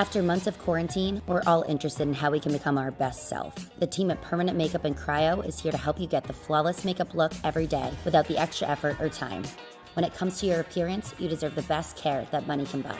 After months of quarantine, we're all interested in how we can become our best self. The team at Permanent Makeup and Cryo is here to help you get the flawless makeup look every day without the extra effort or time. When it comes to your appearance, you deserve the best care that money can buy.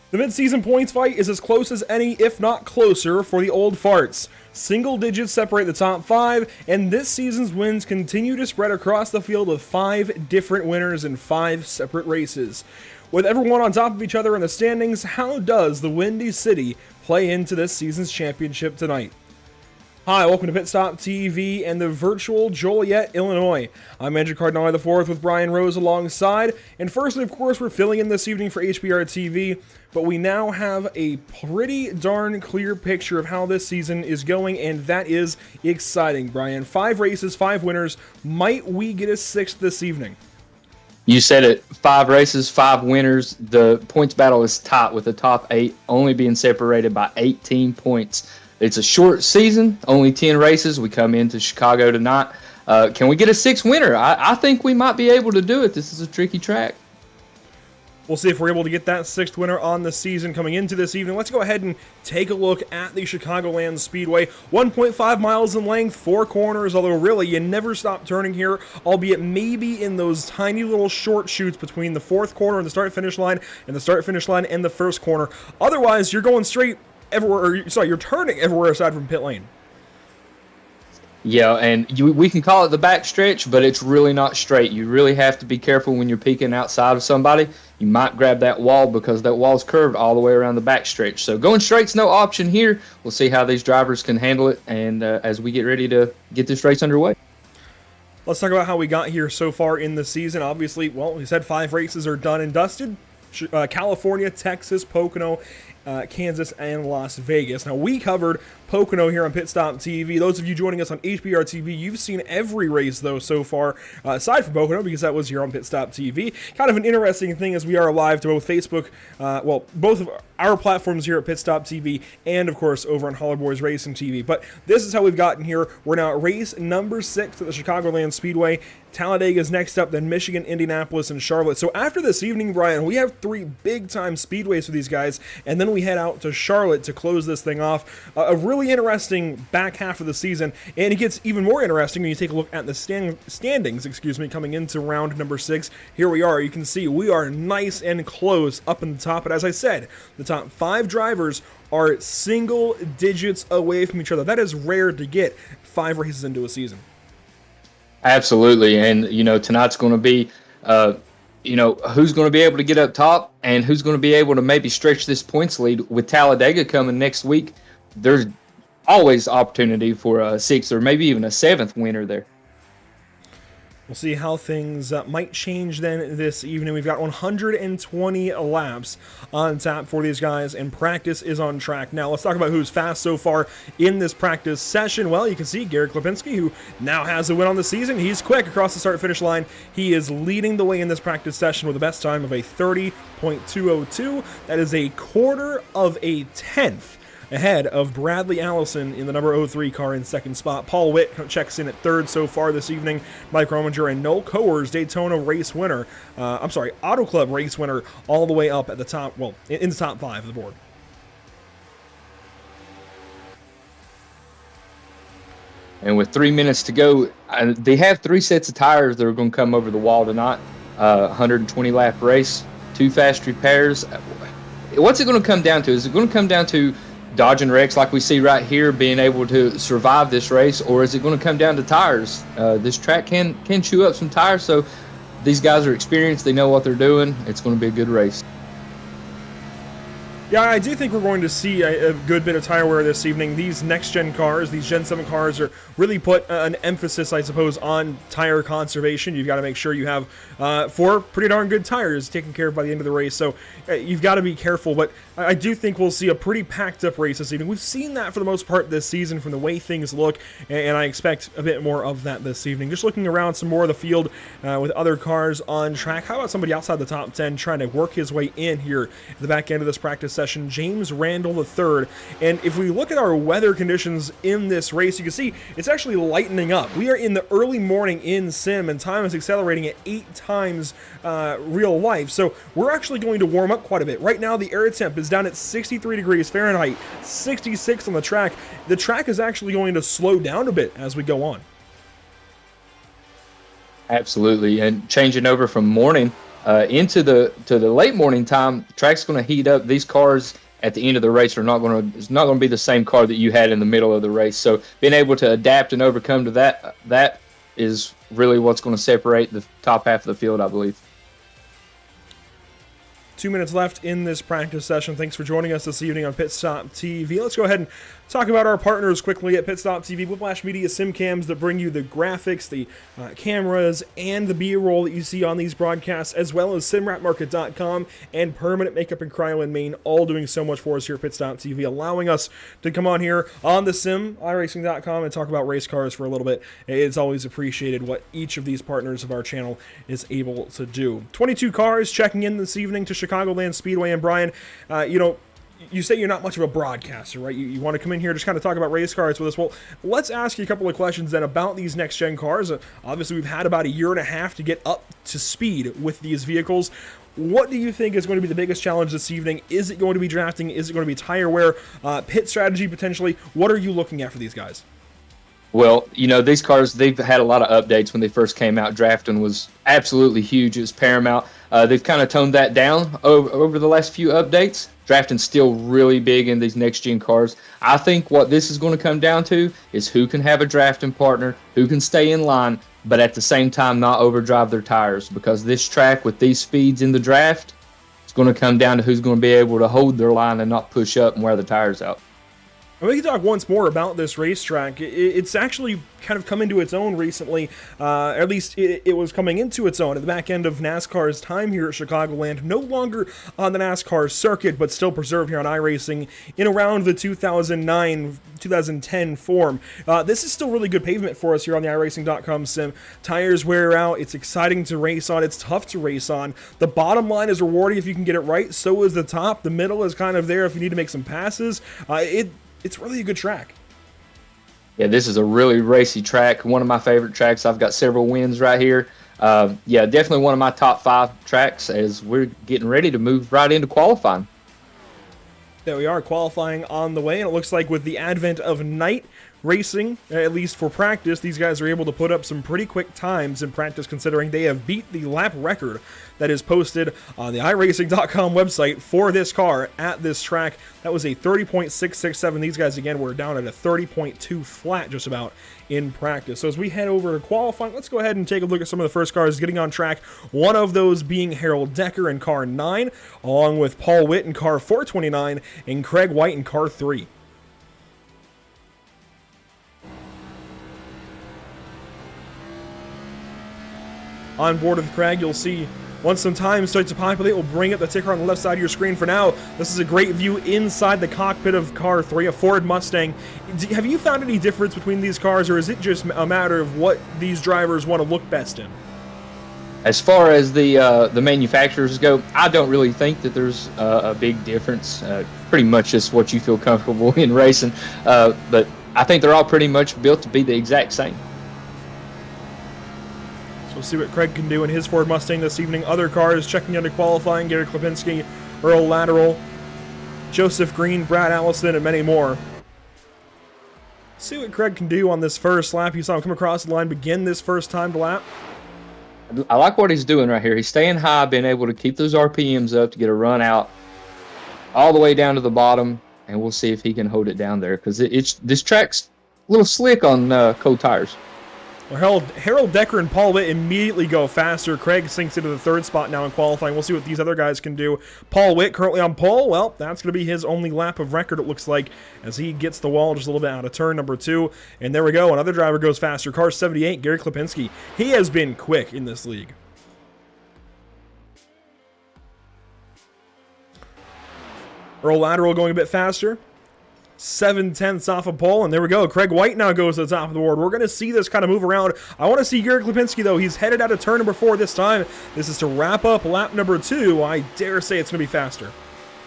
The mid-season points fight is as close as any, if not closer, for the old farts. Single digits separate the top 5, and this season's wins continue to spread across the field with 5 different winners in 5 separate races. With everyone on top of each other in the standings, how does the Windy City play into this season's championship tonight? Hi, welcome to PitStop TV and the virtual Joliet, Illinois. I'm Andrew Cardinale IV with Brian Rose alongside. And firstly, of course, we're filling in this evening for HBR TV, but we now have a pretty darn clear picture of how this season is going, and that is exciting, Brian. 5 races, 5 winners. Might we get a 6th this evening? You said it, 5 races, 5 winners. The points battle is tight with the top 8 only being separated by 18 points. It's a short season, only 10 races. We come into Chicago tonight. Can we get a 6th winner? I think we might be able to do it. This is a tricky track. We'll see if we're able to get that 6th winner on the season coming into this evening. Let's go ahead and take a look at the Chicagoland Speedway. 1.5 miles in length, 4 corners, although really you never stop turning here, albeit maybe in those tiny little short chutes between the 4th corner and the start-finish line and the start-finish line and the 1st corner. Otherwise, you're going straight everywhere, you're turning everywhere aside from pit lane. Yeah, and we can call it the back stretch, but it's really not straight. You really have to be careful when you're peeking outside of somebody. You might grab that wall because that wall's curved all the way around the back stretch. So going straight's no option here. We'll see how these drivers can handle it, and as we get ready to get this race underway. Let's talk about how we got here so far in the season. Obviously, well, we said 5 races are done and dusted. California, Texas, Pocono, Kansas, and Las Vegas. Now, we covered Pocono here on PitStop TV. Those of you joining us on HBR TV, you've seen every race, though, so far, aside from Pocono, because that was here on PitStop TV. Kind of an interesting thing as we are live to both Facebook, both of our platforms here at PitStop TV, and, of course, over on Holler Boys Racing TV. But this is how we've gotten here. We're now at race number 6 at the Chicagoland Speedway. Talladega is next up, then Michigan, Indianapolis, and Charlotte. So after this evening, Brian, we have 3 big-time speedways for these guys, and then we head out to Charlotte to close this thing off. A really interesting back half of the season, and it gets even more interesting when you take a look at the standings, coming into round number 6. Here we are. You can see we are nice and close up in the top, but as I said, the top 5 drivers are single digits away from each other. That is rare to get 5 races into a season. Absolutely, and tonight's going to be, who's going to be able to get up top and who's going to be able to maybe stretch this points lead. With Talladega coming next week, there's always opportunity for a 6th or maybe even a 7th winner there. We'll see how things might change then this evening. We've got 120 laps on tap for these guys, and practice is on track. Now, let's talk about who's fast so far in this practice session. Well, you can see Garrett Klipinski, who now has a win on the season. He's quick across the start-finish line. He is leading the way in this practice session with the best time of a 30.202. That is a quarter of a tenth ahead of Bradley Allison in the number 03 car in second spot. Paul Witt checks in at third so far this evening. Mike Rominger and Noel Coors, Daytona race winner, Auto Club race winner, all the way up at the top, well, in the top 5 of the board. And with 3 minutes to go, they have 3 sets of tires that are going to come over the wall tonight. 120 lap race, 2 fast repairs. What's it going to come down to? Is it going to come down to dodging wrecks like we see right here, being able to survive this race, or is it going to come down to tires? This track can chew up some tires, so these guys are experienced. They know what they're doing. It's going to be a good race. Yeah, I do think we're going to see a good bit of tire wear this evening. These next-gen cars, these Gen 7 cars, are really put an emphasis, I suppose, on tire conservation. You've got to make sure you have 4 pretty darn good tires taken care of by the end of the race, so you've got to be careful. But I do think we'll see a pretty packed-up race this evening. We've seen that for the most part this season from the way things look, and I expect a bit more of that this evening. Just looking around some more of the field with other cars on track. How about somebody outside the top 10 trying to work his way in here at the back end of this practice session? James Randall III. And if we look at our weather conditions in this race, you can see it's actually lightening up. We are in the early morning in sim, and time is accelerating at 8 times real life. So we're actually going to warm up quite a bit. Right now, the air temp is down at 63 degrees Fahrenheit, 66 on the track. The track is actually going to slow down a bit as we go on. Absolutely. And changing over from morning into the late morning time, the track's going to heat up. These cars at the end of the race it's not going to be the same car that you had in the middle of the race. So being able to adapt and overcome to that is really what's going to separate the top half of the field, I believe. 2 minutes left in this practice session. Thanks for joining us this evening on PitStop TV. Let's go ahead and talk about our partners quickly at PitStop TV. Whiplash Media sim cams that bring you the graphics, the cameras, and the B-roll that you see on these broadcasts, as well as simwrapmarket.com and Permanent Makeup in Cryo in Maine, all doing so much for us here at PitStop TV, allowing us to come on here on the sim, iRacing.com, and talk about race cars for a little bit. It's always appreciated what each of these partners of our channel is able to do. 22 cars checking in this evening to Chicagoland Speedway. And Brian, you say you're not much of a broadcaster, right? You want to come in here, just kind of talk about race cars with us. Well, let's ask you a couple of questions then about these next-gen cars. Obviously, we've had about a year and a half to get up to speed with these vehicles. What do you think is going to be the biggest challenge this evening? Is it going to be drafting? Is it going to be tire wear? Pit strategy, potentially? What are you looking at for these guys? Well, these cars, they've had a lot of updates when they first came out. Drafting was absolutely huge. It was paramount. They've kind of toned that down over the last few updates. Drafting's still really big in these next-gen cars. I think what this is going to come down to is who can have a drafting partner, who can stay in line, but at the same time not overdrive their tires. Because this track, with these speeds in the draft, it's going to come down to who's going to be able to hold their line and not push up and wear the tires out. And we can talk once more about this racetrack. It's actually kind of come into its own recently. At least it was coming into its own at the back end of NASCAR's time here at Chicagoland. No longer on the NASCAR circuit, but still preserved here on iRacing in around the 2009-2010 form. This is still really good pavement for us here on the iRacing.com sim. Tires wear out. It's exciting to race on. It's tough to race on. The bottom line is rewarding if you can get it right. So is the top. The middle is kind of there if you need to make some passes. It's really a good track. Yeah, this is a really racy track. One of my favorite tracks. I've got several wins right here. Yeah, definitely one of my top 5 tracks as we're getting ready to move right into qualifying. There we are, qualifying on the way, and it looks like with the advent of night racing, at least for practice, these guys are able to put up some pretty quick times in practice, considering they have beat the lap record that is posted on the iRacing.com website for this car at this track. That was a 30.667. These guys, again, were down at a 30.2 flat just about in practice. So as we head over to qualifying, let's go ahead and take a look at some of the first cars getting on track. One of those being Harold Decker in car 9, along with Paul Witt in car 429 and Craig White in car 3. on board with Craig. You'll see once some time starts to populate, we'll bring up the ticker on the left side of your screen. For now, this is a great view inside the cockpit of car 3, a Ford Mustang. Have you found any difference between these cars, or is it just a matter of what these drivers want to look best in? As far as the manufacturers go, I don't really think that there's a big difference. Pretty much just what you feel comfortable in racing. But I think they're all pretty much built to be the exact same. So we'll see what Craig can do in his Ford Mustang this evening. Other cars checking into qualifying: Gary Klipinski, Earl Lateral, Joseph Green, Brad Allison, and many more. See what Craig can do on this first lap. You saw him come across the line, begin this first timed lap. I like what he's doing right here. He's staying high, being able to keep those RPMs up to get a run out all the way down to the bottom, and we'll see if he can hold it down there, because this track's a little slick on cold tires. Well, Harold Decker and Paul Witt immediately go faster. Craig sinks into the third spot now in qualifying. We'll see what these other guys can do. Paul Witt currently on pole. Well, that's going to be his only lap of record, it looks like, as he gets the wall just a little bit out of turn number 2. And there we go. Another driver goes faster. Car 78, Gary Klipinski. He has been quick in this league. Earl Lateral going a bit faster. 7/10 off of pole, and there we go. Craig White now goes to the top of the board. We're going to see this kind of move around. I want to see Gary Klipinski, though. He's headed out of turn number 4 this time. This is to wrap up lap number 2. I dare say it's going to be faster.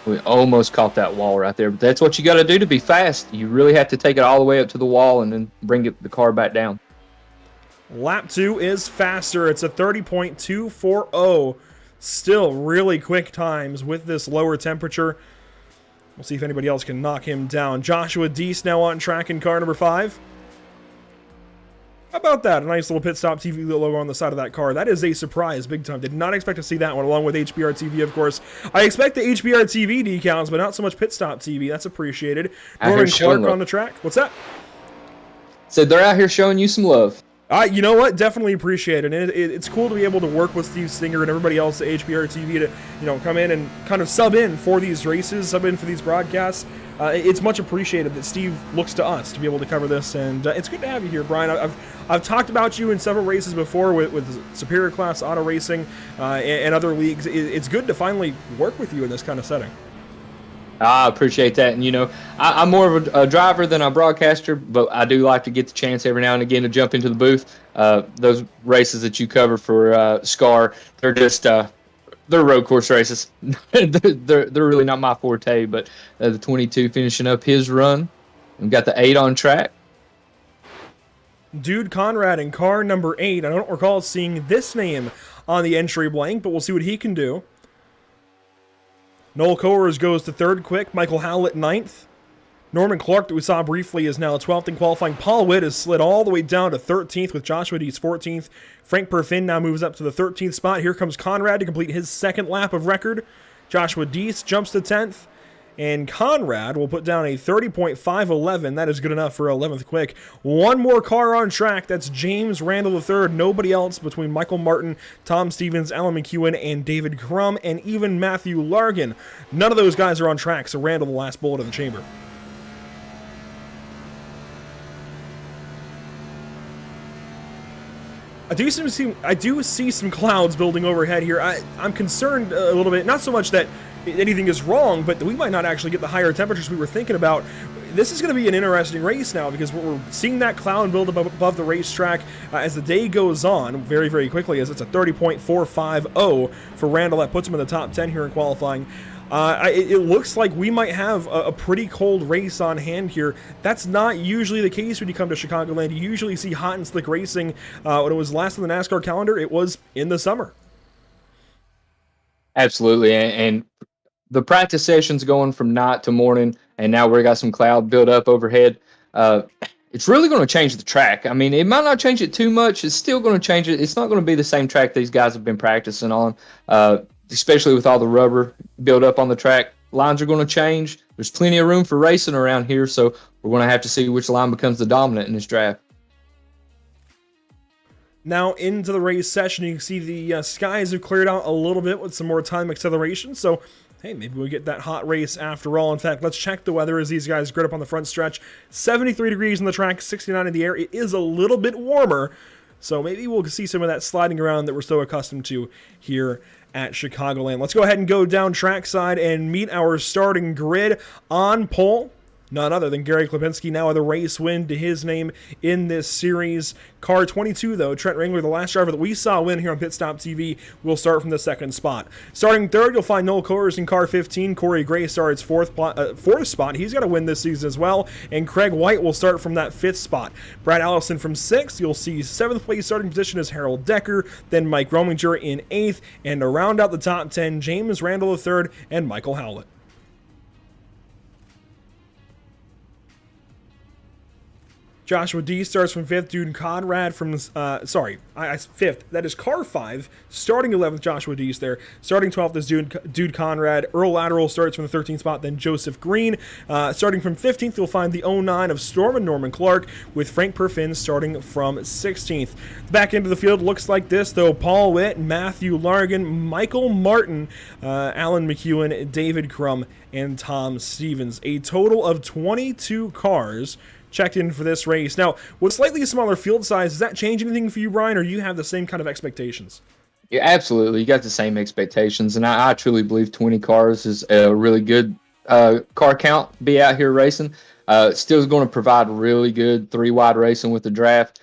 We almost caught that wall right there, but that's what you got to do to be fast. You really have to take it all the way up to the wall and then bring the car back down. Lap 2 is faster. It's a 30.240. Still really quick times with this lower temperature. We'll see if anybody else can knock him down. Joshua Deese now on track in car number 5. How about that? A nice little PitStop TV logo on the side of that car. That is a surprise, big time. Did not expect to see that one, along with HBR TV, of course. I expect the HBR TV decals, but not so much PitStop TV. That's appreciated. Norman Clark on the track. What's that? So they're out here showing you some love. You know what? Definitely appreciate it. And it's cool to be able to work with Steve Singer and everybody else at HBR TV to, come in and kind of sub in for these races, sub in for these broadcasts. It's much appreciated that Steve looks to us to be able to cover this, and it's good to have you here, Brian. I've talked about you in several races before with Superior Class Auto Racing and other leagues. It's good to finally work with you in this kind of setting. I appreciate that. And, I'm more of a driver than a broadcaster, but I do like to get the chance every now and again to jump into the booth. Those races that you cover for SCAR, they're just they're road course races. they're really not my forte, but the 22 finishing up his run. We've got the 8 on track. Dude Conrad in car number 8. I don't recall seeing this name on the entry blank, but we'll see what he can do. Noel Coers goes to 3rd quick. Michael Howlett 9th. Norman Clark, that we saw briefly, is now 12th in qualifying. Paul Witt has slid all the way down to 13th with Joshua Deese 14th. Frank Perfin now moves up to the 13th spot. Here comes Conrad to complete his 2nd lap of record. Joshua Deese jumps to 10th. And Conrad will put down a 30.511. That is good enough for 11th quick. One more car on track. That's James Randall III. Nobody else between Michael Martin, Tom Stevens, Alan McEwen, and David Crum, and even Matthew Largan. None of those guys are on track, so Randall the last bullet in the chamber. I do see some clouds building overhead here. I'm concerned a little bit, not so much that anything is wrong, but we might not actually get the higher temperatures we were thinking about. This is going to be an interesting race now, because we're seeing that cloud build above the racetrack as the day goes on very, very quickly, as it's a 30.450 for Randall. That puts him in the top 10 here in qualifying. It looks like we might have a pretty cold race on hand here. That's not usually the case when you come to Chicagoland. You usually see hot and slick racing. When it was last on the NASCAR calendar, it was in the summer. Absolutely, and the practice session's going from night to morning, and now we got some cloud built up overhead. It's really going to change the track. I mean, it might not change it too much. It's still going to change it. It's not going to be the same track these guys have been practicing on, especially with all the rubber built up on the track. Lines are going to change. There's plenty of room for racing around here, so we're going to have to see which line becomes the dominant in this draft. Now into the race session, you can see the skies have cleared out a little bit with some more time acceleration, so hey, maybe we'll get that hot race after all. In fact, let's check the weather as these guys grid up on the front stretch. 73 degrees on the track, 69 in the air. It is a little bit warmer So maybe we'll see some of that sliding around that we're so accustomed to here at Chicagoland. Let's go ahead and go down trackside and meet our starting grid. On pole, none other than Gary Klipinski, now with a race win to his name in this series. Car 22, though, Trent Ringler, the last driver that we saw win here on PitStop TV, will start from the second spot. Starting third, you'll find Noel Coors in car 15. Corey Gray starts fourth spot. He's got a win this season as well. And Craig White will start from that fifth spot. Brad Allison from sixth. You'll see seventh place starting position is Harold Decker. Then Mike Rominger in eighth. And to round out the top 10, James Randall III and Michael Howlett. Joshua D starts from 5th. Dude Conrad from, fifth. That is car 5. Starting 11th, Joshua D's there. Starting 12th is Dude Conrad. Earl Lateral starts from the 13th spot. Then Joseph Green. Starting from 15th, you'll find the 09 of Storm and Norman Clark, with Frank Perfin starting from 16th. The back end of the field looks like this, though. Paul Witt, Matthew Largan, Michael Martin, Alan McEwen, David Crum, and Tom Stevens. A total of 22 cars checked in for this race. Now, with slightly smaller field size, does that change anything for you, Brian, or do you have the same kind of expectations? Yeah, absolutely. You got the same expectations, and I truly believe 20 cars is a really good car count to be out here racing. Still is going to provide really good 3-wide racing with the draft.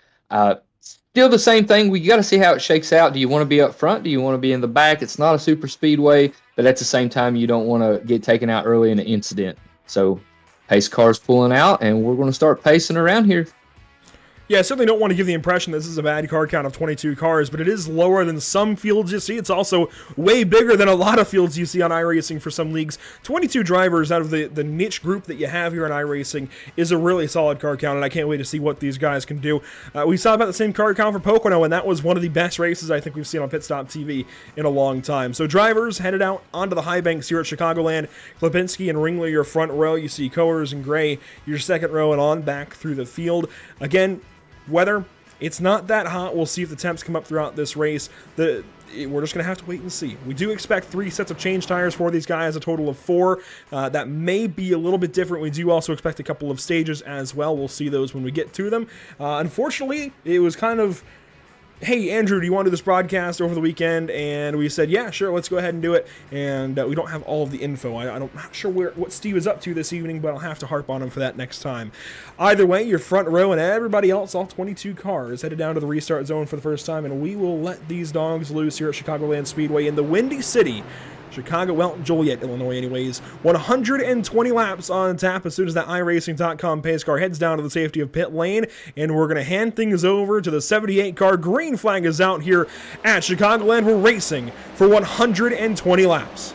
Still the same thing. We got to see how it shakes out. Do you want to be up front? Do you want to be in the back? It's not a super speedway, but at the same time, you don't want to get taken out early in an incident. So pace cars pulling out, and we're going to start pacing around here. Yeah, I certainly don't want to give the impression this is a bad car count of 22 cars, but it is lower than some fields you see. It's also way bigger than a lot of fields you see on iRacing for some leagues. 22 drivers out of the niche group that you have here on iRacing is a really solid car count, and I can't wait to see what these guys can do. We saw about the same car count for Pocono, and that was one of the best races I think we've seen on PitStop TV in a long time. So drivers headed out onto the high banks here at Chicagoland. Klipinski and Ringler, your front row. You see Coors and Gray, your second row, and on back through the field. Again, weather, it's not that hot. We'll see if the temps come up throughout this race. We're just going to have to wait and see. We do expect 3 sets of change tires for these guys, a total of 4. That may be a little bit different. We do also expect a couple of stages as well. We'll see those when we get to them. Unfortunately, it was kind of, hey, Andrew, do you want to do this broadcast over the weekend? And we said, yeah, sure, let's go ahead and do it. And we don't have all of the info. I'm not sure what Steve is up to this evening, but I'll have to harp on him for that next time. Either way, your front row and everybody else, all 22 cars, headed down to the restart zone for the first time, and we will let these dogs loose here at Chicagoland Speedway in the Windy City, Joliet, Illinois anyways. 120 laps on tap as soon as that iRacing.com pace car heads down to the safety of pit lane, and we're going to hand things over to the 78 car. Green flag is out here at Chicagoland. We're racing for 120 laps.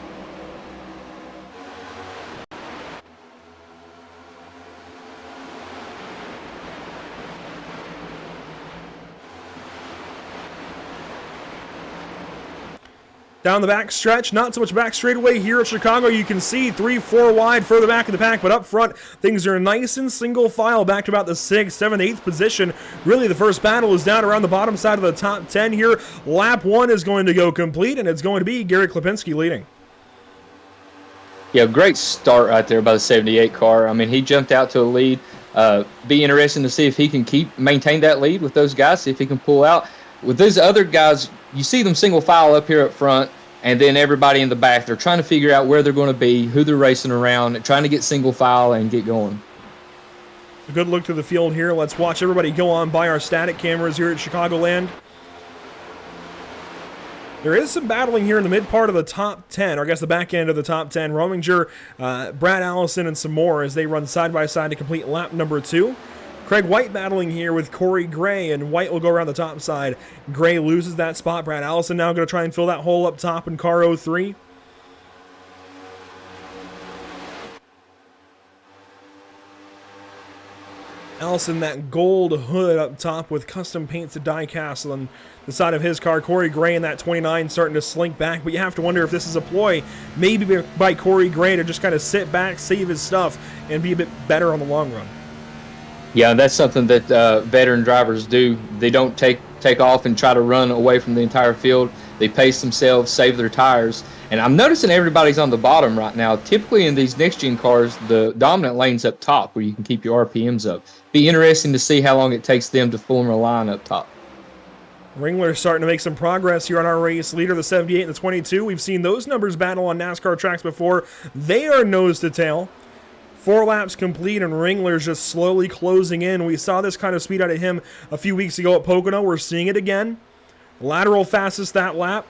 Down the back stretch, not so much back straightaway here at Chicago. You can see 3-4 wide further back in the pack, but up front, things are nice and single file back to about the 6th, 7th, 8th position. Really, the first battle is down around the bottom side of the top 10 here. Lap 1 is going to go complete, and it's going to be Gary Klipinski leading. Yeah, great start right there by the 78 car. I mean, he jumped out to a lead. Be interesting to see if he can maintain that lead with those guys, see if he can pull out. With these other guys, you see them single file up here up front, and then everybody in the back. They're trying to figure out where they're going to be, who they're racing around, trying to get single file and get going. A good look through the field here. Let's watch everybody go on by our static cameras here at Chicagoland. There is some battling here in the mid part of the top 10, or I guess the back end of the top 10. Rominger, Brad Allison, and some more as they run side by side to complete lap number 2. Craig White battling here with Corey Gray, and White will go around the top side. Gray loses that spot. Brad Allison now going to try and fill that hole up top in car 03. Allison, that gold hood up top with custom paints to die cast on the side of his car. Corey Gray in that 29 starting to slink back, but you have to wonder if this is a ploy maybe by Corey Gray to just kind of sit back, save his stuff, and be a bit better on the long run. Yeah, that's something that veteran drivers do. They don't take off and try to run away from the entire field. They pace themselves, save their tires. And I'm noticing everybody's on the bottom right now. Typically in these next-gen cars, the dominant lane's up top where you can keep your RPMs up. Be interesting to see how long it takes them to form a line up top. Ringler's starting to make some progress here on our race leader, the 78 and the 22. We've seen those numbers battle on NASCAR tracks before. They are nose to tail. 4 laps complete, and Ringler's just slowly closing in. We saw this kind of speed out of him a few weeks ago at Pocono. We're seeing it again. Lateral fastest that lap.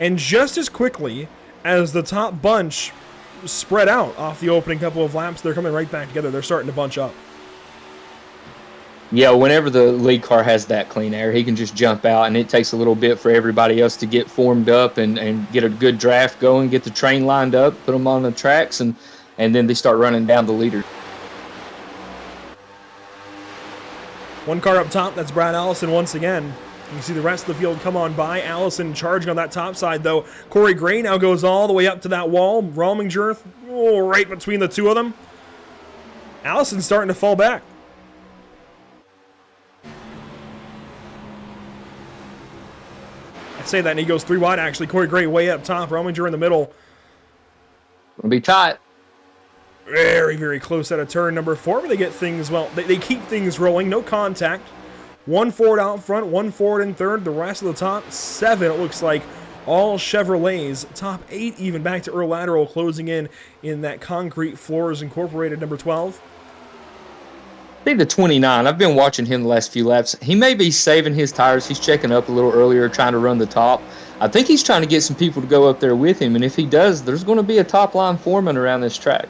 And just as quickly as the top bunch spread out off the opening couple of laps, they're coming right back together. They're starting to bunch up. Yeah, whenever the lead car has that clean air, he can just jump out, and it takes a little bit for everybody else to get formed up and get a good draft going, get the train lined up, put them on the tracks, and then they start running down the leader. One car up top, that's Brad Allison once again. You can see the rest of the field come on by. Allison charging on that top side, though. Corey Gray now goes all the way up to that wall. Rominger, right between the two of them. Allison's starting to fall back. I say that, and he goes 3 wide, actually. Corey Gray way up top. Rominger in the middle. It'll be tight. Very, very close at a turn number 4, but they get things, well, they keep things rolling. No contact. 1 Ford out front, 1 Ford in third. The rest of the top 7, it looks like, all Chevrolets. Top 8 even back to Earl Lateral, closing in that Concrete Floors Incorporated number 12. I think the 29, I've been watching him the last few laps. He may be saving his tires. He's checking up a little earlier, trying to run the top. I think he's trying to get some people to go up there with him, and if he does, there's going to be a top-line foreman around this track.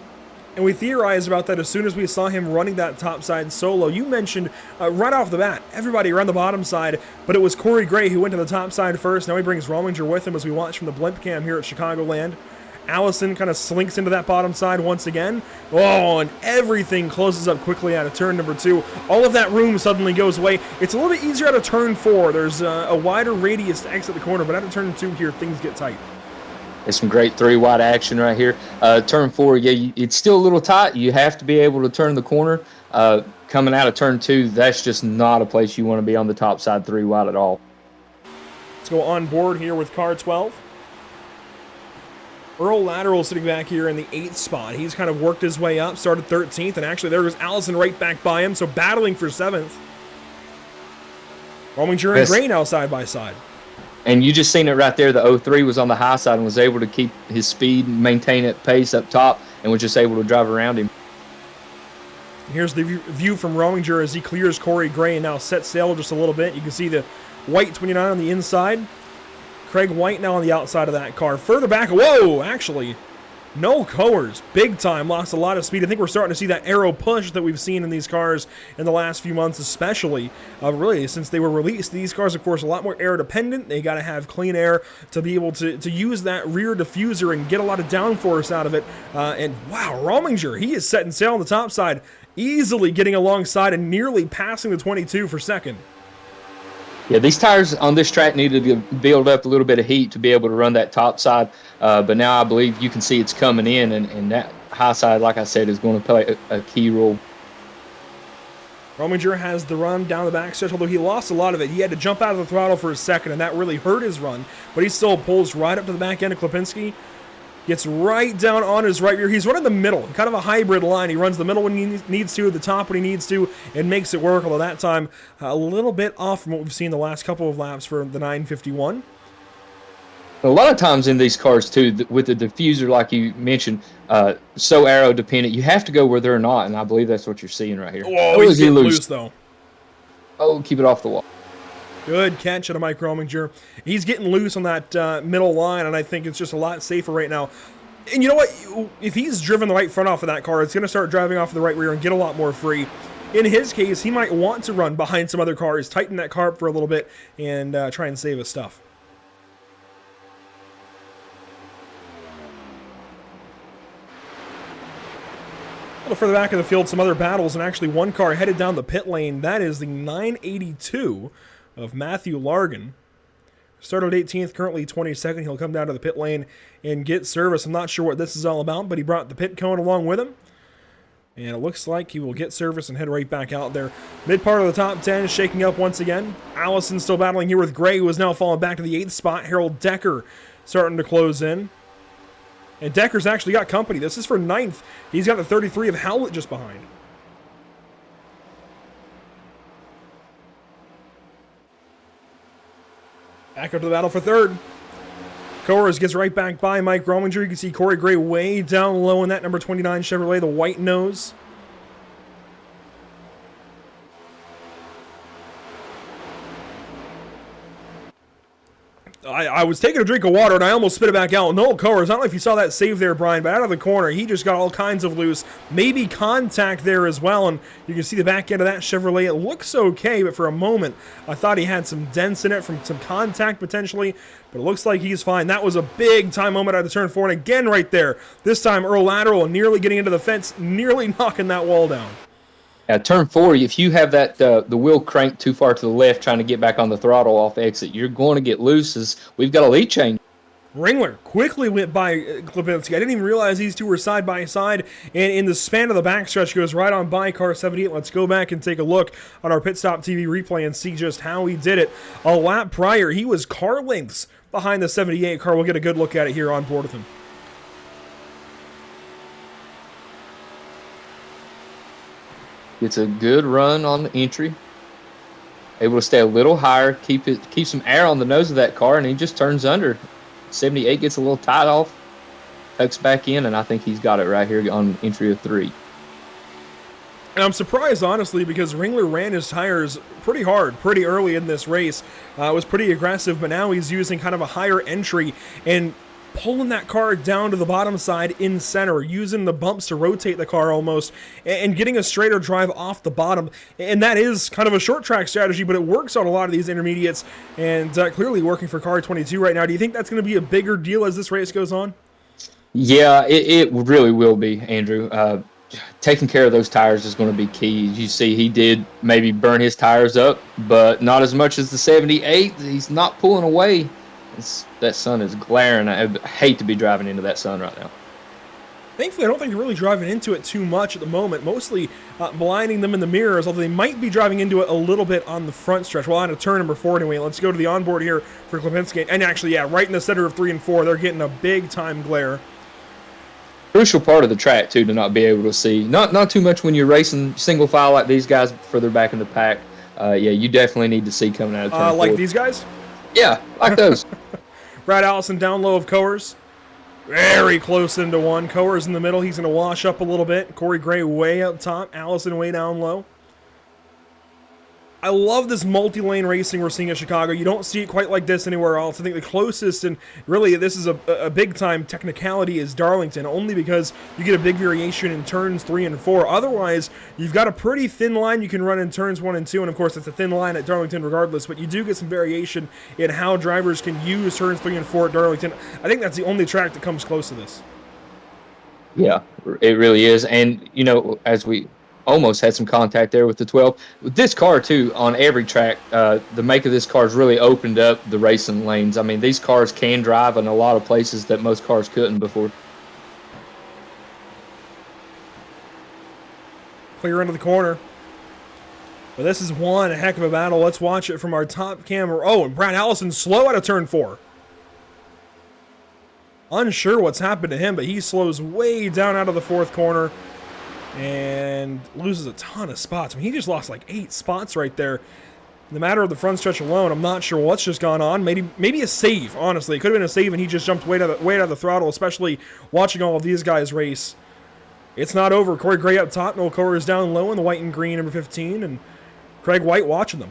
And we theorized about that as soon as we saw him running that top side solo. You mentioned right off the bat, everybody around the bottom side, but it was Corey Gray who went to the top side first. Now he brings Rominger with him as we watch from the blimp cam here at Chicagoland. Allison kind of slinks into that bottom side once again. Oh, and everything closes up quickly out of turn number 2. All of that room suddenly goes away. It's a little bit easier out of turn 4. There's a wider radius to exit the corner, but out of turn 2 here, things get tight. There's some great 3-wide action right here. Turn 4, yeah, it's still a little tight. You have to be able to turn the corner. Coming out of turn 2, that's just not a place you want to be on the top side 3-wide at all. Let's go on board here with car 12. Earl Lateral sitting back here in the 8th spot. He's kind of worked his way up, started 13th, and actually there goes Allison right back by him, so battling for 7th. Rominger and Gray now side by side. And you just seen it right there. The 03 was on the high side and was able to keep his speed and maintain it pace up top and was just able to drive around him. Here's the view from Rominger as he clears Corey Gray and now sets sail just a little bit. You can see the white 29 on the inside. Craig White now on the outside of that car. Further back, whoa, actually, no Coers. Big time, lost a lot of speed. I think we're starting to see that aero push that we've seen in these cars in the last few months, especially, really, since they were released. These cars, of course, a lot more air dependent. They got to have clean air to be able to use that rear diffuser and get a lot of downforce out of it. And wow, Rominger, he is setting sail on the top side, easily getting alongside and nearly passing the 22 for second. Yeah, these tires on this track needed to build up a little bit of heat to be able to run that top side, but now I believe you can see it's coming in, and that high side, like I said, is going to play a key role. Rominger has the run down the backstretch, although he lost a lot of it. He had to jump out of the throttle for a second, and that really hurt his run, but he still pulls right up to the back end of Klipinski. Gets right down on his right rear. He's running the middle, kind of a hybrid line. He runs the middle when he needs to, the top when he needs to, and makes it work, although that time a little bit off from what we've seen the last couple of laps for the 951. A lot of times in these cars, too, with the diffuser, like you mentioned, so aero dependent, you have to go where they're not, and I believe that's what you're seeing right here. Whoa, he's getting loose, though. Oh, keep it off the wall. Good catch out of Mike Rominger. He's getting loose on that middle line, and I think it's just a lot safer right now. And you know what? If he's driven the right front off of that car, it's going to start driving off of the right rear and get a lot more free. In his case, he might want to run behind some other cars, tighten that car up for a little bit, and try and save his stuff. A little further back in the field, some other battles, and actually one car headed down the pit lane. That is the 982 of Matthew Largan. Started 18th, currently 22nd. He'll come down to the pit lane and get service. I'm not sure what this is all about, but he brought the pit cone along with him. And it looks like he will get service and head right back out there. Mid part of the top 10 shaking up once again. Allison still battling here with Gray, who has now fallen back to the 8th spot. Harold Decker starting to close in. And Decker's actually got company. This is for 9th. He's got the 33 of Howlett just behind. Back up to the battle for third. Coors gets right back by Mike Rominger. You can see Corey Gray way down low in that number 29 Chevrolet, the white nose. I was taking a drink of water and I almost spit it back out. Noel Coors, I don't know if you saw that save there, Brian, but out of the corner, he just got all kinds of loose. Maybe contact there as well, and you can see the back end of that Chevrolet. It looks okay, but for a moment, I thought he had some dents in it from some contact potentially, but it looks like he's fine. That was a big-time moment out of turn 4, and again right there, this time Earl lateral and nearly getting into the fence, nearly knocking that wall down. At turn 4, if you have that the wheel cranked too far to the left trying to get back on the throttle off exit, you're going to get loose as we've got a lead change. Ringler quickly went by Klipinski. I didn't even realize these two were side by side, and in the span of the backstretch goes right on by car 78. Let's go back and take a look on our PitStop TV replay and see just how he did it. A lap prior, he was car lengths behind the 78 car. We'll get a good look at it here on board with him. It's a good run on the entry. Able to stay a little higher, keep some air on the nose of that car, and he just turns under. 78 gets a little tight off, tucks back in, and I think he's got it right here on entry of 3. And I'm surprised, honestly, because Ringler ran his tires pretty hard, pretty early in this race. Was pretty aggressive, but now he's using kind of a higher entry and pulling that car down to the bottom side in center, using the bumps to rotate the car almost, and getting a straighter drive off the bottom. And that is kind of a short track strategy, but it works on a lot of these intermediates, and clearly working for car 22 right now. Do you think that's going to be a bigger deal as this race goes on? Yeah, it really will be, Andrew. Taking care of those tires is going to be key. You see, he did maybe burn his tires up, but not as much as the 78. He's not pulling away. That sun is glaring. I hate to be driving into that sun right now. Thankfully, I don't think they're really driving into it too much at the moment, mostly blinding them in the mirrors, although they might be driving into it a little bit on the front stretch. Well, on a turn number 4 anyway. Let's go to the onboard here for Klipinski. And actually, yeah, right in the center of 3 and 4, they're getting a big-time glare. Crucial part of the track, too, to not be able to see. Not too much when you're racing single file like these guys further back in the pack. Yeah, you definitely need to see coming out of turn 4. Like these guys? Yeah, like those. Brad Allison down low of Coors. Very close into 1. Coors in the middle. He's going to wash up a little bit. Corey Gray way up top. Allison way down low. I love this multi-lane racing we're seeing at Chicago. You don't see it quite like this anywhere else. I think the closest, and really this is a big-time technicality, is Darlington, only because you get a big variation in turns 3 and 4. Otherwise, you've got a pretty thin line you can run in turns 1 and 2, and of course it's a thin line at Darlington regardless, but you do get some variation in how drivers can use turns 3 and 4 at Darlington. I think that's the only track that comes close to this. Yeah, it really is. And, you know, as we almost had some contact there with the 12. With this car, too, on every track, the make of this car has really opened up the racing lanes. I mean, these cars can drive in a lot of places that most cars couldn't before. Clear into the corner. But this is one heck of a battle. Let's watch it from our top camera. Oh, and Brad Allison slow out of turn 4. Unsure what's happened to him, but he slows way down out of the 4th corner and loses a ton of spots. I mean, he just lost like 8 spots right there. In the matter of the front stretch alone, I'm not sure what's just gone on. Maybe a save, honestly. It could have been a save, and he just jumped way out of the throttle, especially watching all of these guys race. It's not over. Corey Gray up top. Noel Coors is down low in the white and green, number 15, and Craig White watching them.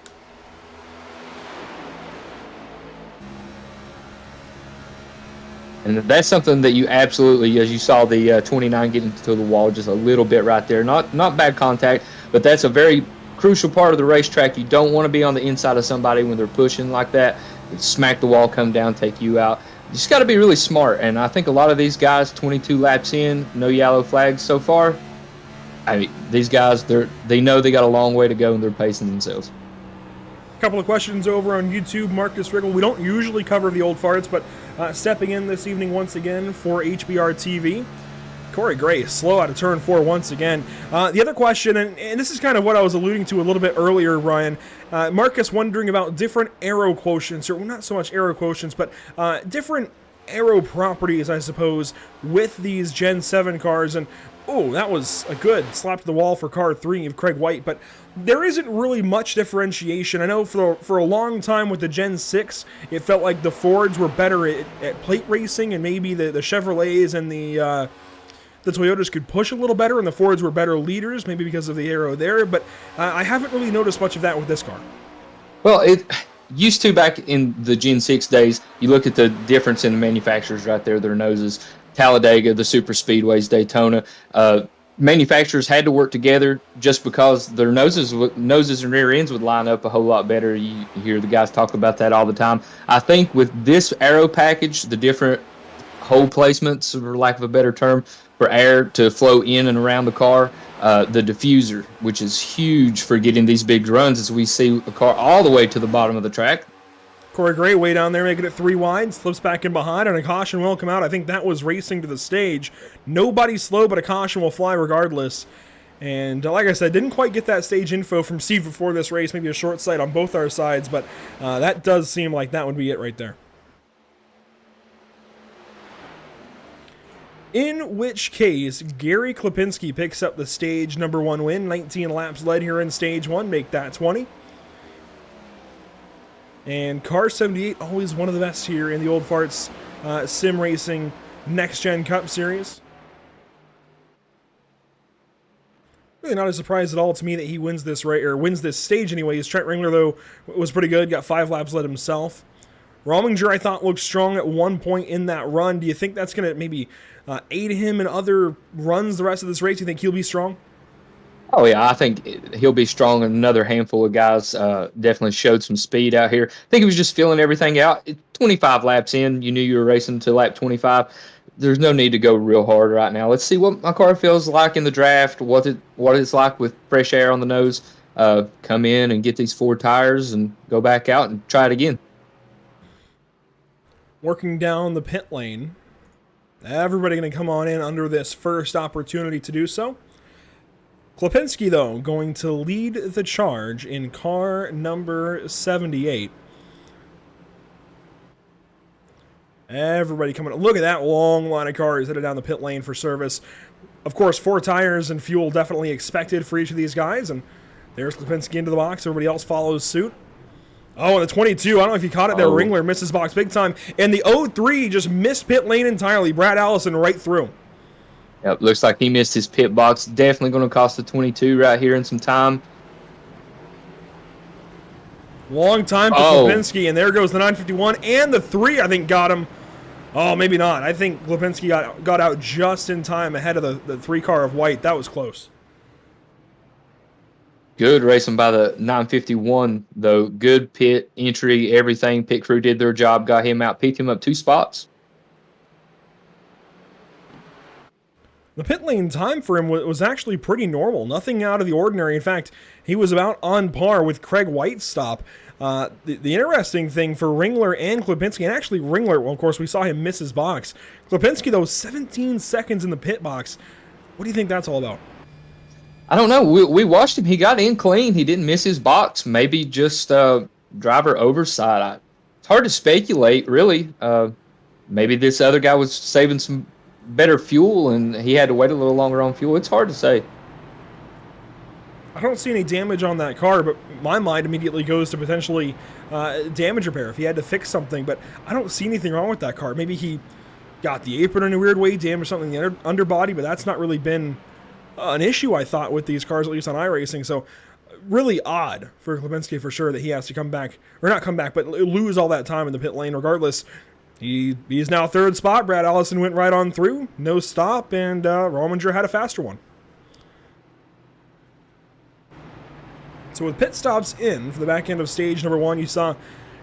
And that's something that you absolutely, as you saw the 29 getting to the wall just a little bit right there. Not bad contact, but that's a very crucial part of the racetrack. You don't want to be on the inside of somebody when they're pushing like that. Smack the wall, come down, take you out. You just got to be really smart. And I think a lot of these guys, 22 laps in, no yellow flags so far. I mean, these guys, they know they got a long way to go, and they're pacing themselves. Couple of questions over on YouTube. Marcus Riggle. We don't usually cover the old farts, but stepping in this evening once again for HBR TV. Corey Gray slow out of turn 4 once again. The other question, and this is kind of what I was alluding to a little bit earlier, Ryan. Marcus wondering about different aero quotients, or well, not so much aero quotients, but different aero properties, I suppose, with these Gen 7 cars. And Oh, that was a good slap to the wall for car 3 of Craig White, but there isn't really much differentiation. I know for a long time with the Gen 6, it felt like the Fords were better at plate racing, and maybe the Chevrolets and the Toyotas could push a little better, and the Fords were better leaders, maybe because of the aero there, but I haven't really noticed much of that with this car. Well, it used to back in the Gen 6 days. You look at the difference in the manufacturers right there, their noses. Talladega, the super speedways, Daytona. Manufacturers had to work together just because their noses and rear ends would line up a whole lot better. You hear the guys talk about that all the time. I think with this aero package, the different hole placements, for lack of a better term, for air to flow in and around the car, the diffuser, which is huge for getting these big runs as we see a car all the way to the bottom of the track. Corey Gray way down there making it 3 wide, slips back in behind, and a caution will come out. I think that was racing to the stage. Nobody's slow, but a caution will fly regardless. And like I said, didn't quite get that stage info from Steve before this race, maybe a short sight on both our sides, but that does seem like that would be it right there. In which case, Gary Klipinski picks up the stage number 1 win, 19 laps led here in stage 1, make that 20. And car 78, always one of the best here in the Old Farts Sim Racing Next Gen Cup Series. Really not a surprise at all to me that he wins this wins this stage anyways. Trent Ringler, though, was pretty good, got 5 laps led himself. Rominger, I thought, looked strong at one point in that run. Do you think that's going to maybe aid him in other runs the rest of this race? Do you think he'll be strong? Oh, yeah, I think he'll be strong. Another handful of guys definitely showed some speed out here. I think he was just feeling everything out. 25 laps in, you knew you were racing to lap 25. There's no need to go real hard right now. Let's see what my car feels like in the draft, what it's like with fresh air on the nose. Come in and get these 4 tires and go back out and try it again. Working down the pit lane. Everybody going to come on in under this first opportunity to do so. Klipinski, though, going to lead the charge in car number 78. Everybody coming. Look at that long line of cars headed down the pit lane for service. Of course, 4 tires and fuel definitely expected for each of these guys. And there's Klipinski into the box. Everybody else follows suit. Oh, and the 22, I don't know if you caught it there. Ringler misses box big time. And the 03 just missed pit lane entirely. Brad Allison right through. Yep, looks like he missed his pit box. Definitely going to cost the 22 right here in some time. Long time for Klipinski, and there goes the 951. And the 3, I think, got him. Oh, maybe not. I think Klipinski got out just in time ahead of the 3 car of White. That was close. Good racing by the 951, though. Good pit entry, everything. Pit crew did their job, got him out, picked him up 2 spots. The pit lane time for him was actually pretty normal. Nothing out of the ordinary. In fact, he was about on par with Craig White's stop. The interesting thing for Ringler and Klipinski, and actually Ringler, well, of course, we saw him miss his box. Klipinski, though, 17 seconds in the pit box. What do you think that's all about? I don't know. We watched him. He got in clean. He didn't miss his box. Maybe just driver oversight. It's hard to speculate, really. Maybe this other guy was saving some better fuel and he had to wait a little longer on fuel. It's hard to say. I don't see any damage on that car, but my mind immediately goes to potentially damage repair if he had to fix something, but I don't see anything wrong with that car. Maybe he got the apron in a weird way, damaged something in the underbody, but that's not really been an issue, I thought, with these cars, at least on iRacing. So really odd for Klipinski for sure that he has to come back, or not come back, but lose all that time in the pit lane. Regardless, he's now 3rd spot. Brad Allison went right on through, no stop, and Rominger had a faster one. So with pit stops in for the back end of stage number 1, you saw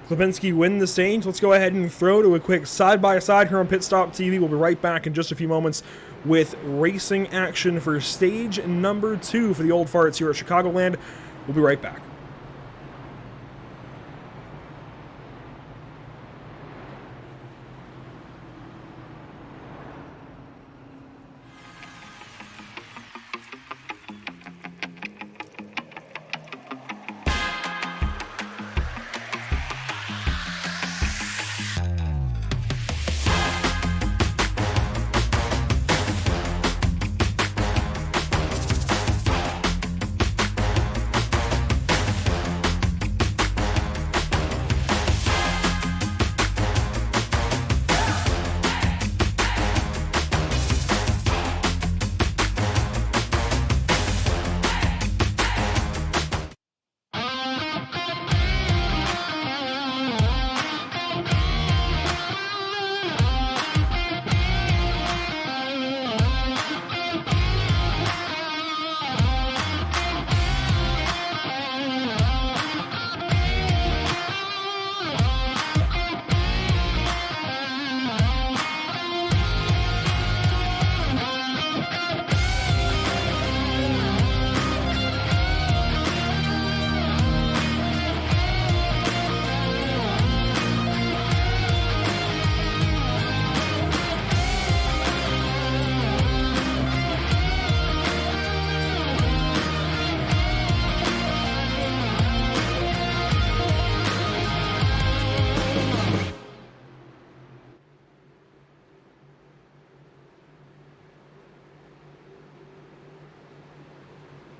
Klipinski win the stage. Let's go ahead and throw to a quick side-by-side here on PitStop TV. We'll be right back in just a few moments with racing action for stage number 2 for the Old Farts here at Chicagoland. We'll be right back.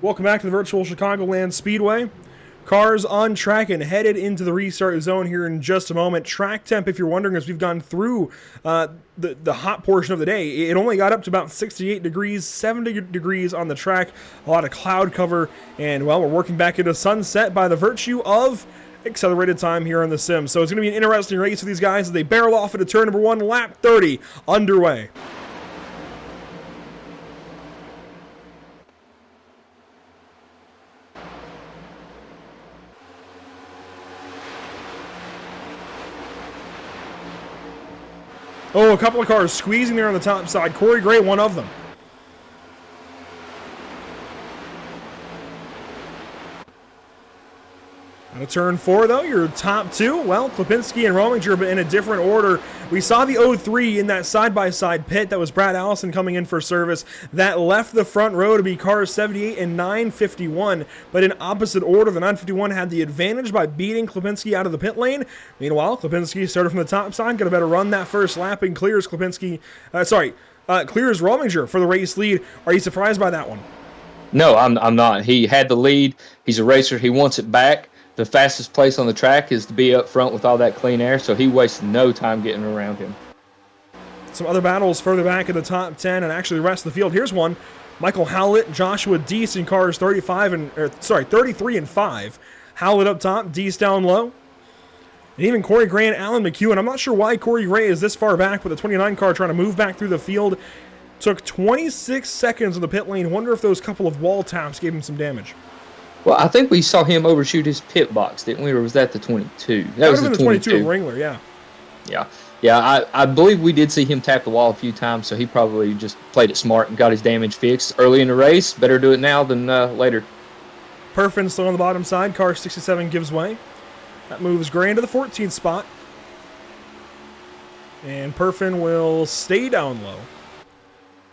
Welcome back to the virtual Chicagoland Speedway. Cars on track and headed into the restart zone here in just a moment. Track temp, if you're wondering, as we've gone through the hot portion of the day, it only got up to about 68 degrees, 70 degrees on the track, a lot of cloud cover, and, well, we're working back into sunset by the virtue of accelerated time here on the sim. So it's going to be an interesting race for these guys as they barrel off into turn number 1, lap 30 underway. Oh, a couple of cars squeezing there on the top side. Corey Gray, one of them. Out of turn 4, though, your top 2. Well, Klipinski and Rominger, but in a different order. We saw the 03 in that side-by-side pit. That was Brad Allison coming in for service. That left the front row to be cars 78 and 951. But in opposite order, the 951 had the advantage by beating Klipinski out of the pit lane. Meanwhile, Klipinski started from the top side, got a better run that first lap, and clears Klipinski. Clears Rominger for the race lead. Are you surprised by that one? No, I'm not. He had the lead. He's a racer. He wants it back. The fastest place on the track is to be up front with all that clean air, so he wasted no time getting around him. Some other battles further back in the top 10 and actually the rest of the field. Here's one. Michael Howlett, Joshua Deese in cars 33 and 5. Howlett up top, Deese down low. And even Corey Gray and Alan McEwen. I'm not sure why Corey Gray is this far back with the 29 car trying to move back through the field. Took 26 seconds in the pit lane. Wonder if those couple of wall taps gave him some damage. Well, I think we saw him overshoot his pit box, didn't we? Or was that the 22? That was the 22 of Ringler, yeah. Yeah, I believe we did see him tap the wall a few times, so he probably just played it smart and got his damage fixed early in the race. Better do it now than later. Perfin still on the bottom side. Car 67 gives way. That moves Gray into the 14th spot. And Perfin will stay down low.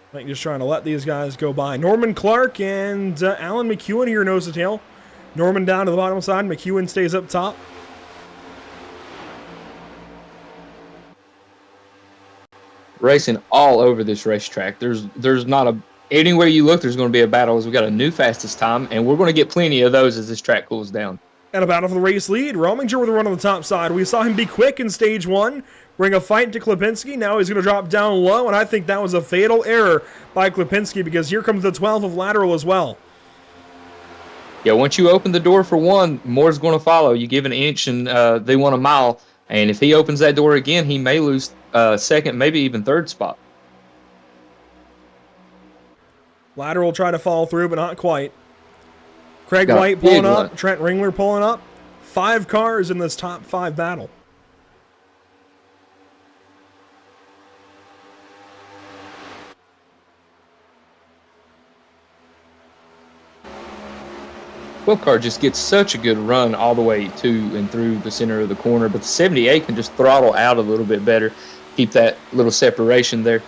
I think just trying to let these guys go by. Norman Clark and Alan McEwen here nose to tail. Norman down to the bottom side. McEwen stays up top. Racing all over this racetrack. There's not a anywhere you look. There's going to be a battle. As we got a new fastest time, and we're going to get plenty of those as this track cools down. And a battle for the race lead. Rominger with a run on the top side. We saw him be quick in stage 1. Bring a fight to Klipinski. Now he's going to drop down low, and I think that was a fatal error by Klipinski because here comes the 12 of lateral as well. Yeah, once you open the door for one, more's going to follow. You give an inch, and they want a mile. And if he opens that door again, he may lose second, maybe even third spot. Lateral trying to follow through, but not quite. Craig White pulling up. Trent Ringler pulling up. 5 cars in this top 5 battle. Car just gets such a good run all the way to and through the center of the corner, but the 78 can just throttle out a little bit better, keep that little separation there.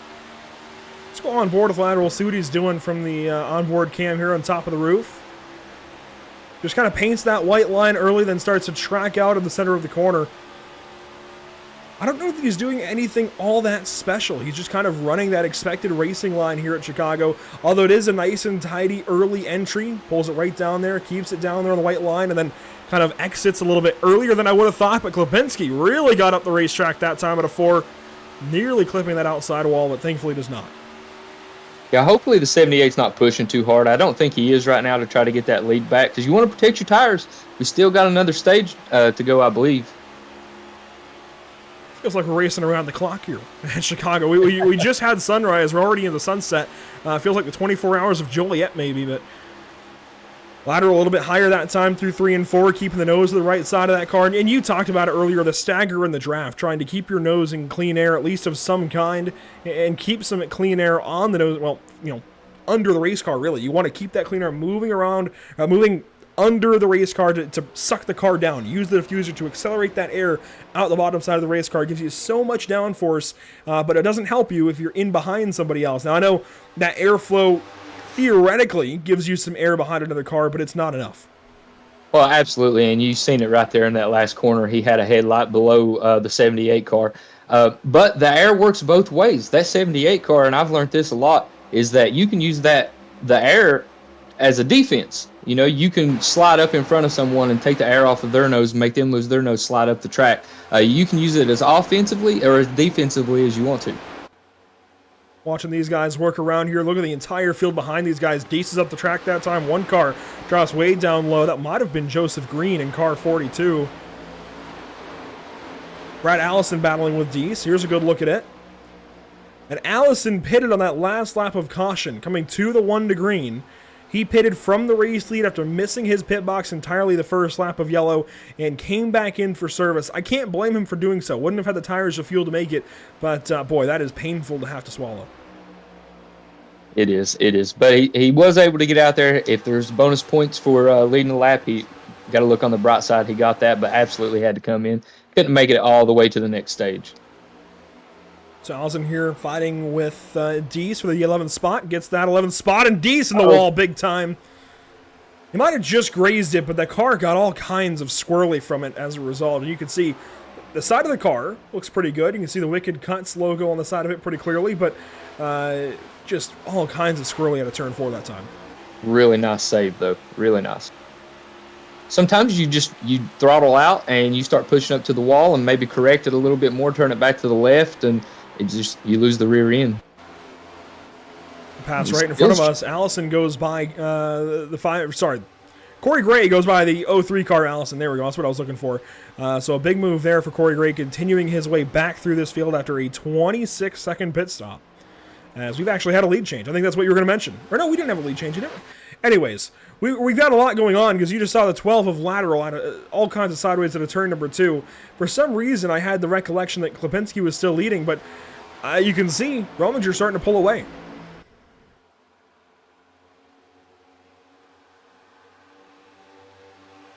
Let's go on board with lateral, see what he's doing from the onboard cam here on top of the roof. Just kind of paints that white line early, then starts to track out in the center of the corner. I don't know that he's doing anything all that special. He's just kind of running that expected racing line here at Chicago. Although it is a nice and tidy early entry. Pulls it right down there, keeps it down there on the white line, and then kind of exits a little bit earlier than I would have thought. But Klipinski really got up the racetrack that time at a 4. Nearly clipping that outside wall, but thankfully does not. Yeah, hopefully the 78's not pushing too hard. I don't think he is right now to try to get that lead back because you want to protect your tires. We still got another stage to go, I believe. Feels like we're racing around the clock here in Chicago. We just had sunrise. We're already in the sunset. Feels like the 24 hours of Joliet maybe, but lateral a little bit higher that time through 3 and 4, keeping the nose to the right side of that car. And you talked about it earlier, the stagger in the draft, trying to keep your nose in clean air, at least of some kind, and keep some clean air on the nose, well, under the race car, really. You want to keep that clean air moving around, moving under the race car to suck the car down. Use the diffuser to accelerate that air out the bottom side of the race car. It gives you so much downforce, but it doesn't help you if you're in behind somebody else. Now, I know that airflow theoretically gives you some air behind another car, but it's not enough. Well, absolutely, and you've seen it right there in that last corner. He had a headlight below the 78 car. But the air works both ways. That 78 car, and I've learned this a lot, is that you can use the air as a defense. You know, you can slide up in front of someone and take the air off of their nose, make them lose their nose, slide up the track. You can use it as offensively or as defensively as you want to. Watching these guys work around here. Look at the entire field behind these guys. Deese is up the track that time. One car drops way down low. That might have been Joseph Green in car 42. Brad Allison battling with Deese. Here's a good look at it. And Allison pitted on that last lap of caution, coming to the 1 to green. He pitted from the race lead after missing his pit box entirely the first lap of yellow and came back in for service. I can't blame him for doing so. Wouldn't have had the tires or fuel to make it, but boy, that is painful to have to swallow. It is. But he was able to get out there. If there's bonus points for leading the lap, he got to look on the bright side. He got that, but absolutely had to come in. Couldn't make it all the way to the next stage. So Allison here fighting with Deese for the 11th spot. Gets that 11th spot, and Deese in the wall big time. He might have just grazed it, but that car got all kinds of squirrely from it as a result. And you can see the side of the car looks pretty good. You can see the Wicked Cuts logo on the side of it pretty clearly, but just all kinds of squirrely out of turn 4 that time. Really nice save, though. Really nice. Sometimes you throttle out and you start pushing up to the wall and maybe correct it a little bit more, turn it back to the left, and you lose the rear end. Pass right in front of us. Allison goes by Corey Gray goes by the 03 car Allison. There we go. That's what I was looking for. So a big move there for Corey Gray, continuing his way back through this field after a 26-second pit stop. As we've actually had a lead change. I think that's what you were going to mention. Or no, we didn't have a lead change. Anyways, we've got a lot going on because you just saw the 12 of lateral out of all kinds of sideways at a turn number 2. For some reason, I had the recollection that Klipinski was still leading, but you can see Rominger starting to pull away.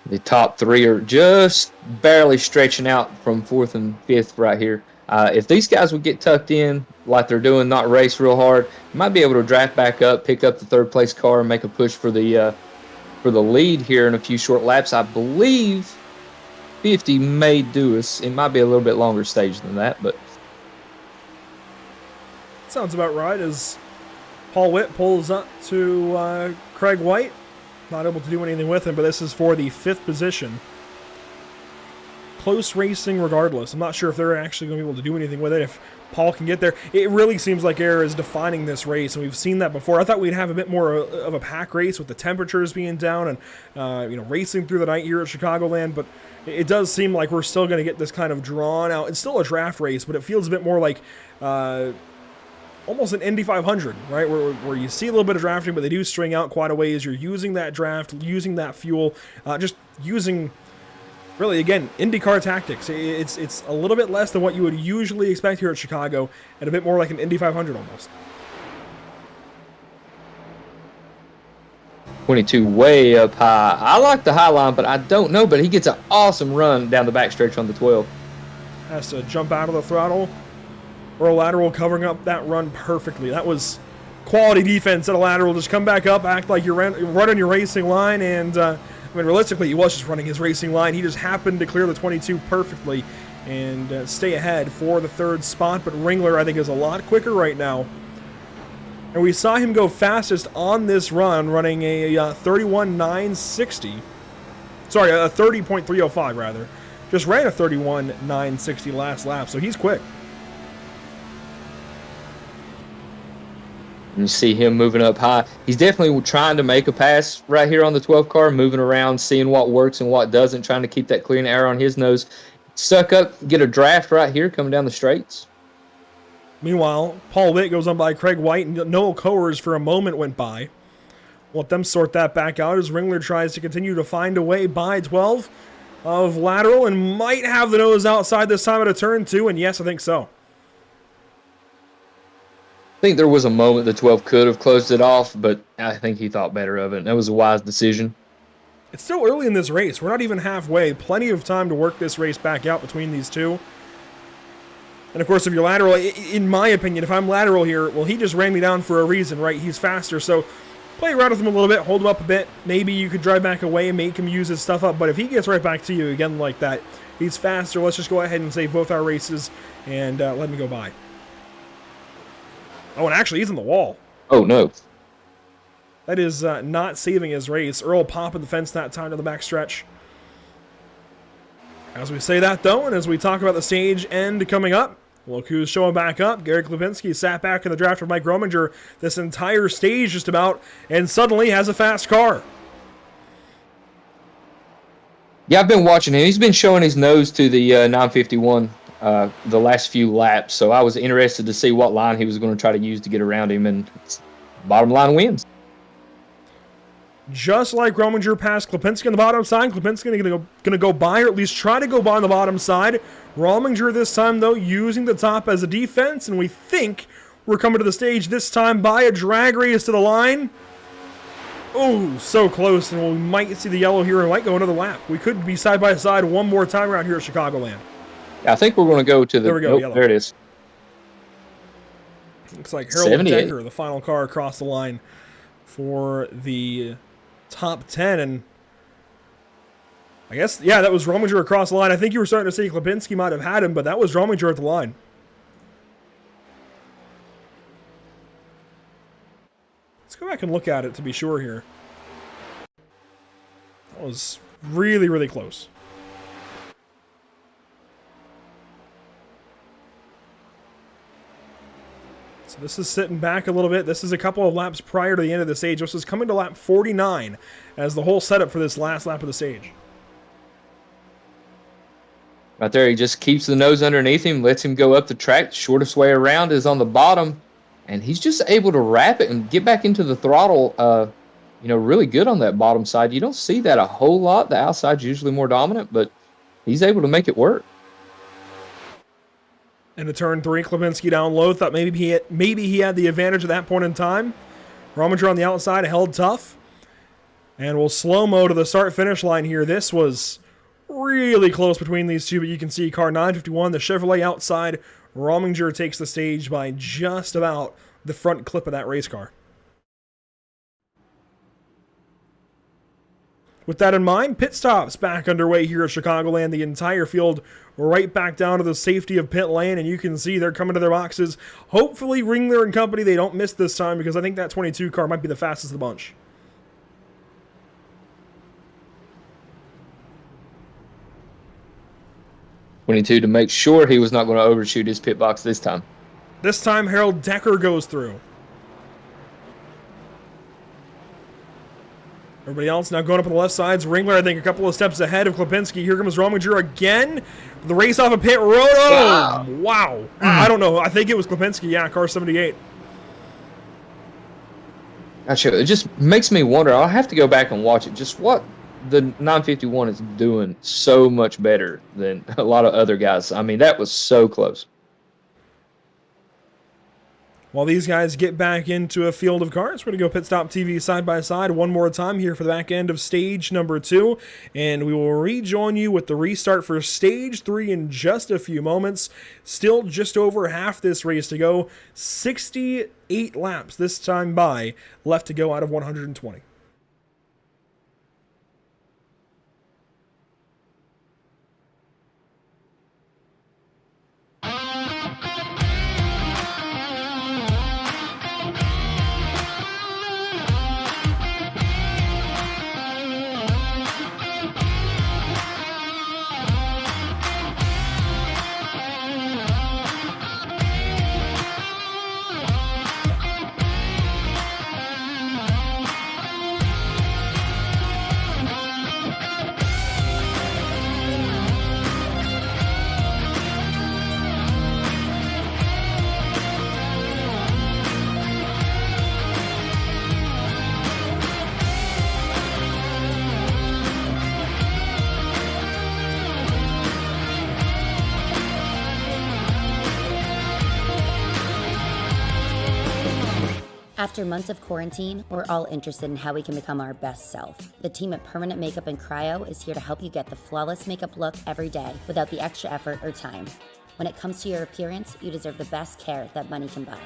The top 3 are just barely stretching out from 4th and 5th right here. If these guys would get tucked in like they're doing, not race real hard, you might be able to draft back up, pick up the 3rd place car, and make a push for the lead here in a few short laps. I believe 50 may do us. It might be a little bit longer stage than that, but sounds about right as Paul Witt pulls up to Craig White. Not able to do anything with him, but this is for the 5th position. Close racing regardless. I'm not sure if they're actually going to be able to do anything with it, if Paul can get there. It really seems like air is defining this race, and we've seen that before. I thought we'd have a bit more of a pack race with the temperatures being down and racing through the night here at Chicagoland, but it does seem like we're still going to get this kind of drawn out. It's still a draft race, but it feels a bit more like almost an Indy 500, right? Where you see a little bit of drafting, but they do string out quite a ways. You're using that draft, using that fuel, just using, really, again, IndyCar tactics. It's a little bit less than what you would usually expect here at Chicago, and a bit more like an Indy 500 almost. 22 way up high. I like the high line, but I don't know. But he gets an awesome run down the backstretch on the 12. Has to jump out of the throttle. Or a lateral covering up that run perfectly. That was quality defense at a lateral. Just come back up, act like you're running your racing line, and realistically, he was just running his racing line. He just happened to clear the 22 perfectly and stay ahead for the 3rd spot. But Ringler, I think, is a lot quicker right now. And we saw him go fastest on this run, running a 31.960. Sorry, a 30.305 rather. Just ran a 31.960 last lap, so he's quick. And you see him moving up high. He's definitely trying to make a pass right here on the 12 car, moving around, seeing what works and what doesn't, trying to keep that clean air on his nose. Suck up, get a draft right here coming down the straights. Meanwhile, Paul Witt goes on by Craig White, and Noel Coers for a moment went by. Let them sort that back out as Ringler tries to continue to find a way by 12 of lateral and might have the nose outside this time at a turn 2, and yes, I think so. I think there was a moment the 12 could have closed it off, but I think he thought better of it, and that was a wise decision. It's still early in this race. We're not even halfway. Plenty of time to work this race back out between these two. And, of course, if you're lateral, in my opinion, if I'm lateral here, well, he just ran me down for a reason, right? He's faster, so play around with him a little bit, hold him up a bit. Maybe you could drive back away and make him use his stuff up, but if he gets right back to you again like that, he's faster. Let's just go ahead and save both our races and let me go by. Oh, and actually, he's in the wall. Oh, no. That is not saving his race. Earl popping the fence that time to the backstretch. As we say that, though, and as we talk about the stage end coming up, look who's showing back up. Garrett Lipinski sat back in the draft with Mike Rominger this entire stage just about, and suddenly has a fast car. Yeah, I've been watching him. He's been showing his nose to the 951 the last few laps, so I was interested to see what line he was going to try to use to get around him, and bottom line wins. Just like Rominger passed Lipinski on the bottom side, Lipinski going to go by, or at least try to go by on the bottom side. Rominger this time, though, using the top as a defense, and we think we're coming to the stage this time by a drag race to the line. Oh, so close, and we might see the yellow here and might go another lap. We could be side by side one more time around here at Chicagoland. I think we're going to go to the... There we go, yellow. There it is. Looks like Harold Decker, the final car across the line for the top 10, and I guess, yeah, that was Rominger across the line. I think you were starting to say Lipinski might have had him, but that was Rominger at the line. Let's go back and look at it to be sure here. That was really, really close. So this is sitting back a little bit. This is a couple of laps prior to the end of the stage. This is coming to lap 49 as the whole setup for this last lap of the stage. Right there, he just keeps the nose underneath him, lets him go up the track. The shortest way around is on the bottom, and he's just able to wrap it and get back into the throttle, really good on that bottom side. You don't see that a whole lot. The outside's usually more dominant, but he's able to make it work. Into turn 3, Lipinski down low. Thought maybe he had the advantage at that point in time. Rominger on the outside held tough. And we'll slow-mo to the start-finish line here. This was really close between these two, but you can see car 951, the Chevrolet outside. Rominger takes the stage by just about the front clip of that race car. With that in mind, pit stops back underway here at Chicagoland. The entire field right back down to the safety of pit lane, and you can see they're coming to their boxes. Hopefully Ringler and company, they don't miss this time, because I think that 22 car might be the fastest of the bunch. To make sure he was not going to overshoot his pit box this time. This time, Harold Decker goes through. Everybody else now going up on the left sides. Ringler, I think, a couple of steps ahead of Lipinski. Here comes Rominger again. The race off of pit road. Oh, wow. I don't know. I think it was Lipinski. Yeah, car 78. Gotcha. It just makes me wonder. I'll have to go back and watch it. Just what the 951 is doing so much better than a lot of other guys. I mean, that was so close. While these guys get back into a field of cars, we're going to go PitStop TV side by side one more time here for the back end of stage number 2. And we will rejoin you with the restart for stage 3 in just a few moments. Still just over half this race to go. 68 laps this time by, left to go out of 120. After months of quarantine, we're all interested in how we can become our best self. The team at Permanent Makeup and Cryo is here to help you get the flawless makeup look every day without the extra effort or time. When it comes to your appearance, you deserve the best care that money can buy.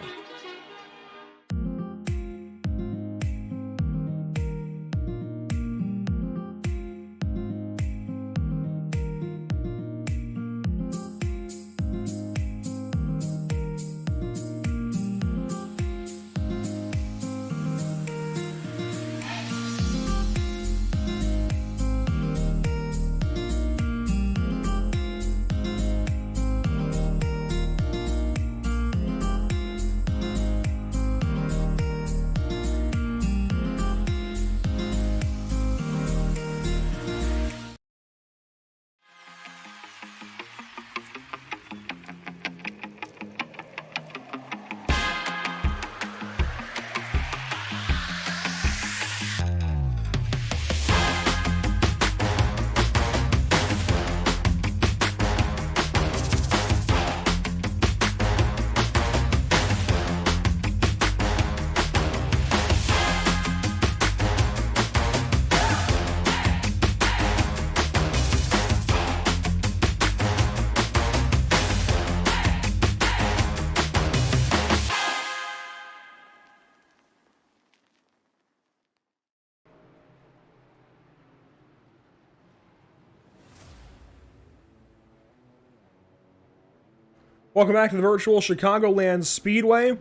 Welcome back to the virtual Chicagoland Speedway.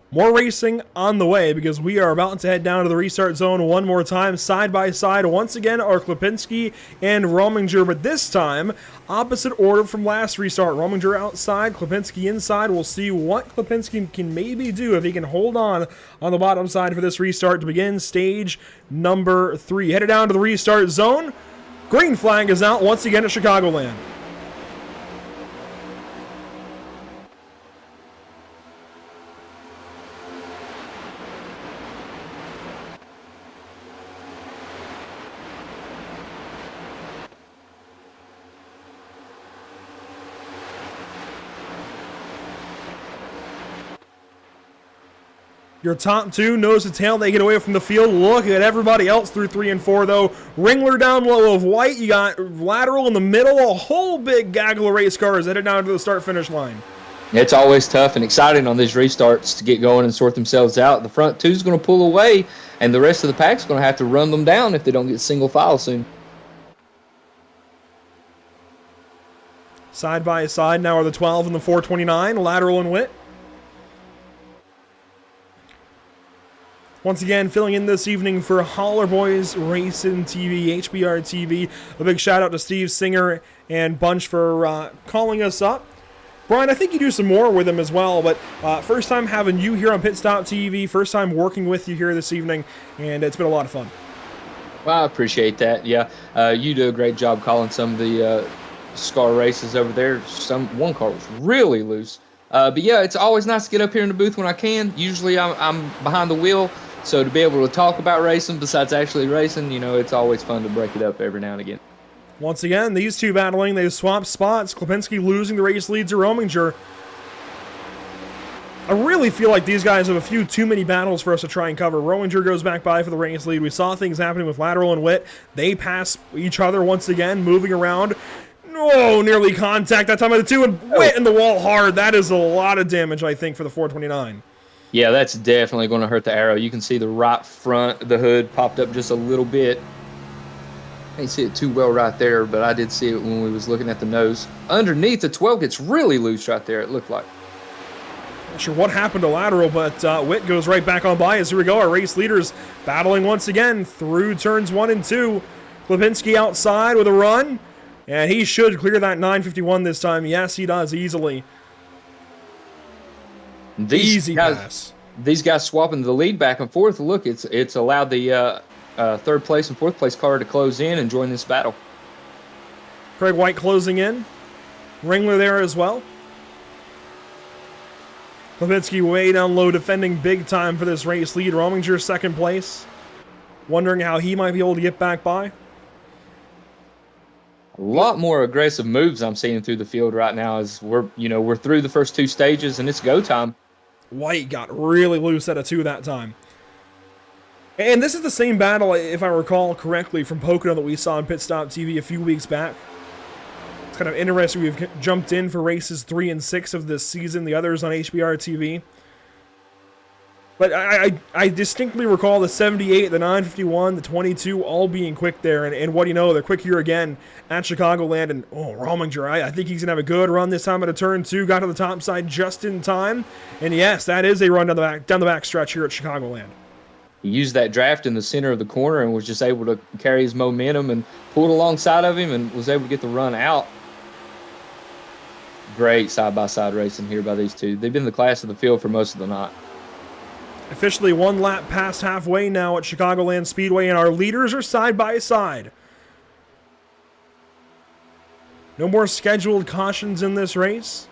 More racing on the way because we are about to head down to the restart zone one more time. Side by side, once again, are Klipinski and Rominger, but this time, opposite order from last restart. Rominger outside, Klipinski inside. We'll see what Klipinski can maybe do if he can hold on the bottom side for this restart to begin stage number 3. Headed down to the restart zone. Green flag is out once again at Chicagoland. Your top two, nose to tail, they get away from the field. Look at everybody else through 3 and 4, though. Ringler down low of White. You got Lateral in the middle. A whole big gaggle of race cars headed down to the start-finish line. It's always tough and exciting on these restarts to get going and sort themselves out. The front two's going to pull away, and the rest of the pack's going to have to run them down if they don't get single file soon. Side by side now are the 12 and the 429, Lateral and Witt. Once again, filling in this evening for Holler Boys Racing TV, HBR TV. A big shout out to Steve Singer and Bunch for calling us up. Brian, I think you do some more with him as well, but first time having you here on PitStop TV, first time working with you here this evening, and it's been a lot of fun. Well, I appreciate that. Yeah, you do a great job calling some of the SCAR races over there. One car was really loose. But yeah, it's always nice to get up here in the booth when I can. Usually I'm behind the wheel. So to be able to talk about racing besides actually racing, you know, it's always fun to break it up every now and again. Once again, these two battling. They swap spots. Klipinski losing the race lead to Rominger. I really feel like these guys have a few too many battles for us to try and cover. Rominger goes back by for the race lead. We saw things happening with Lateral and Witt. They pass each other once again, moving around. Oh, nearly contact that time of the two, and Witt in the wall hard. That is a lot of damage, I think, for the 429. Yeah, that's definitely going to hurt the arrow. You can see the right front of the hood popped up just a little bit. I can't see it too well right there, but I did see it when we was looking at the nose. Underneath, the 12 gets really loose right there, it looked like. Not sure what happened to Lateral, but Witt goes right back on by as here we go. Our race leaders battling once again through turns 1 and 2. Klipinski outside with a run, and he should clear that 951 this time. Yes, he does easily. Easy pass. These guys swapping the lead back and forth. Look, it's allowed the third place and fourth place car to close in and join this battle. Craig White closing in. Ringler there as well. Klipinski way down low, defending big time for this race lead. Rominger second place. Wondering how he might be able to get back by. A lot more aggressive moves I'm seeing through the field right now as we're through the first 2 stages and it's go time. White got really loose at a 2 that time. And this is the same battle, if I recall correctly, from Pocono that we saw on PitStop TV a few weeks back. It's kind of interesting. We've jumped in for races 3 and 6 of this season, the others on HBR TV. But I distinctly recall the 78, the 951, the 22 all being quick there. And what do you know, they're quick here again at Chicagoland. And, Rominger, I think he's going to have a good run this time at a turn 2. Got to the top side just in time. And, yes, that is a run down the back stretch here at Chicagoland. He used that draft in the center of the corner and was just able to carry his momentum and pulled alongside of him and was able to get the run out. Great side-by-side racing here by these two. They've been the class of the field for most of the night. Officially 1 lap past halfway now at Chicagoland Speedway, and our leaders are side by side. No more scheduled cautions in this race.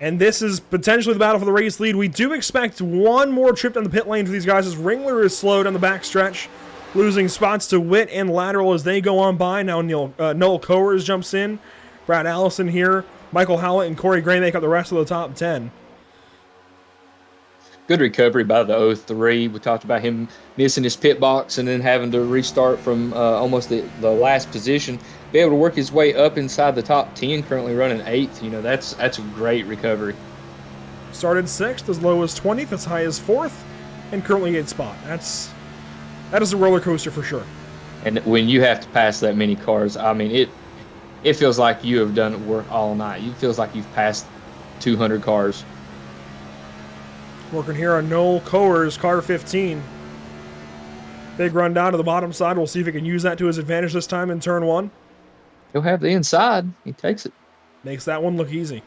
And this is potentially the battle for the race lead. We do expect one more trip down the pit lane for these guys as Ringler is slow down the back stretch, losing spots to Witt and Lateral as they go on by. Now Noel Coers jumps in. Brad Allison here. Michael Howlett and Corey Gray make up the rest of the top 10. Good recovery by the 03. We talked about him missing his pit box and then having to restart from almost the last position. Be able to work his way up inside the top 10, currently running 8th. You know, that's a great recovery. Started 6th, as low as 20th, as high as 4th, and currently 8th spot. That is a roller coaster for sure. And when you have to pass that many cars, I mean, it feels like you have done work all night. It feels like you've passed 200 cars. Working here on Noel Coer's car 15. Big run down to the bottom side. We'll see if he can use that to his advantage this time in turn 1. He'll have the inside. He takes it. Makes that one look easy.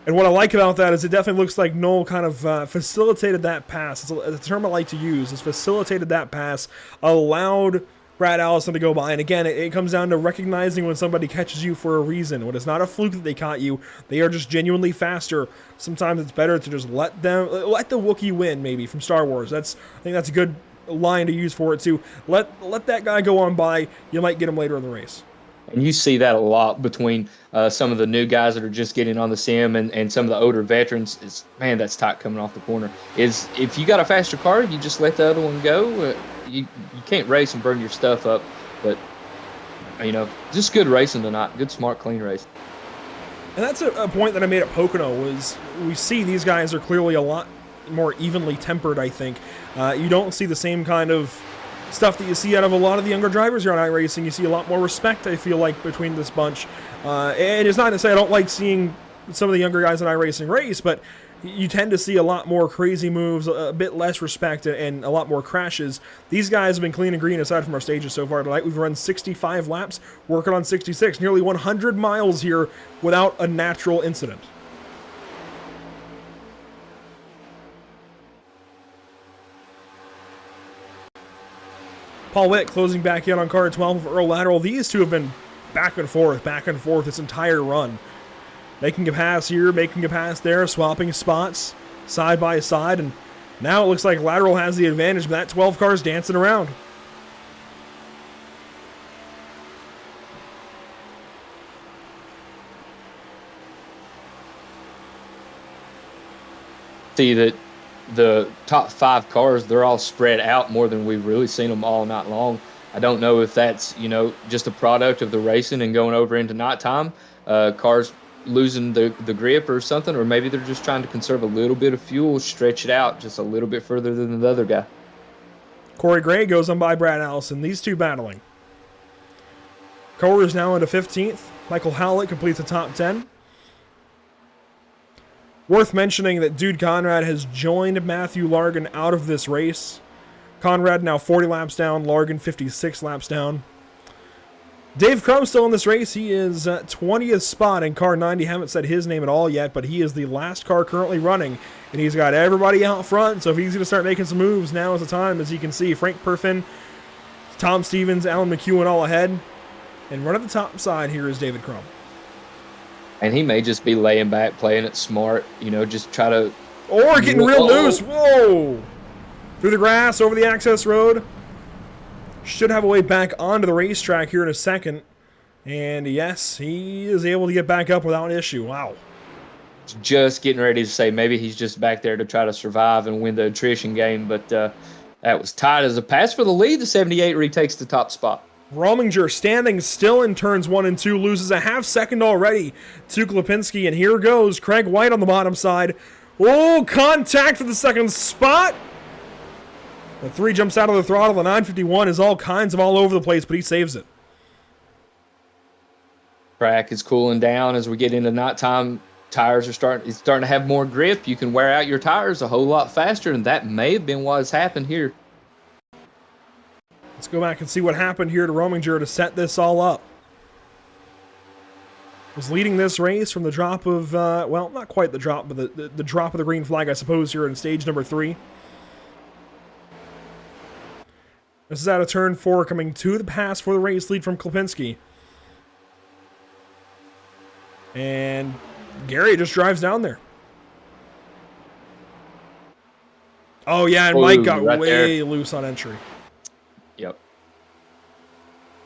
And what I like about that is it definitely looks like Noel kind of facilitated that pass. It's a term I like to use. Is facilitated that pass, allowed Brad Allison to go by. And again, it comes down to recognizing when somebody catches you for a reason. When it's not a fluke that they caught you, they are just genuinely faster. Sometimes it's better to just let the Wookiee win, maybe, from Star Wars. I think that's a good line to use for it too. Let that guy go on by. You might get him later in the race. And you see that a lot between some of the new guys that are just getting on the sim and some of the older veterans. Man, that's tight coming off the corner. If you got a faster car, you just let the other one go. You can't race and burn your stuff up. But, just good racing tonight. Good, smart, clean race. And that's a point that I made at Pocono was we see these guys are clearly a lot more evenly tempered, I think. You don't see the same kind of stuff that you see out of a lot of the younger drivers here on iRacing. You see a lot more respect, I feel like, between this bunch. And it's not to say I don't like seeing some of the younger guys on iRacing race, but you tend to see a lot more crazy moves, a bit less respect, and a lot more crashes. These guys have been clean and green aside from our stages so far tonight. We've run 65 laps, working on 66, nearly 100 miles here without a natural incident. Paul Witt closing back in on car 12 of Earl Lateral. These two have been back and forth this entire run. Making a pass here, making a pass there, swapping spots side by side, and now it looks like Lateral has the advantage, but that 12 car's dancing around. See that the top 5 cars, they're all spread out more than we've really seen them all night long. I don't know if that's, just a product of the racing and going over into nighttime, cars losing the grip or something, or maybe they're just trying to conserve a little bit of fuel, stretch it out just a little bit further than the other guy. Corey Gray goes on by Brad Allison. These two battling. Coer is now into 15th. Michael Howlett completes the top 10. Worth mentioning that Dude Conrad has joined Matthew Largan out of this race. Conrad now 40 laps down, Largan 56 laps down. Dave Crum still in this race. He is 20th spot in car 90. Haven't said his name at all yet, but he is the last car currently running, and he's got everybody out front, so if he's going to start making some moves, now is the time. As you can see, Frank Perfin, Tom Stevens, Alan McEwen all ahead, and right at the top side here is David Crum. And he may just be laying back, playing it smart, just try to... Or getting real loose. Whoa! Through the grass, over the access road. Should have a way back onto the racetrack here in a second. And yes, he is able to get back up without issue. Wow. Just getting ready to say maybe he's just back there to try to survive and win the attrition game. But that was tight as a pass for the lead. The 78 retakes the top spot. Rominger standing still in turns 1 and 2, loses a half second already to Klipinski, and here goes Craig White on the bottom side. Oh, contact for the second spot. The 3 jumps out of the throttle. The 951 is all over the place, but he saves it. Track is cooling down as we get into nighttime. Tires are starting to have more grip. You can wear out your tires a whole lot faster, and that may have been what has happened here. Let's go back and see what happened here to Rominger to set this all up. Was leading this race from the drop of, well, not quite the drop, but the drop of the green flag, I suppose, here in stage number 3. This is out of turn 4, coming to the pass for the race lead from Klipinski. And Gary just drives down there. Oh, yeah, and Mike got right way there. loose on entry. Yep.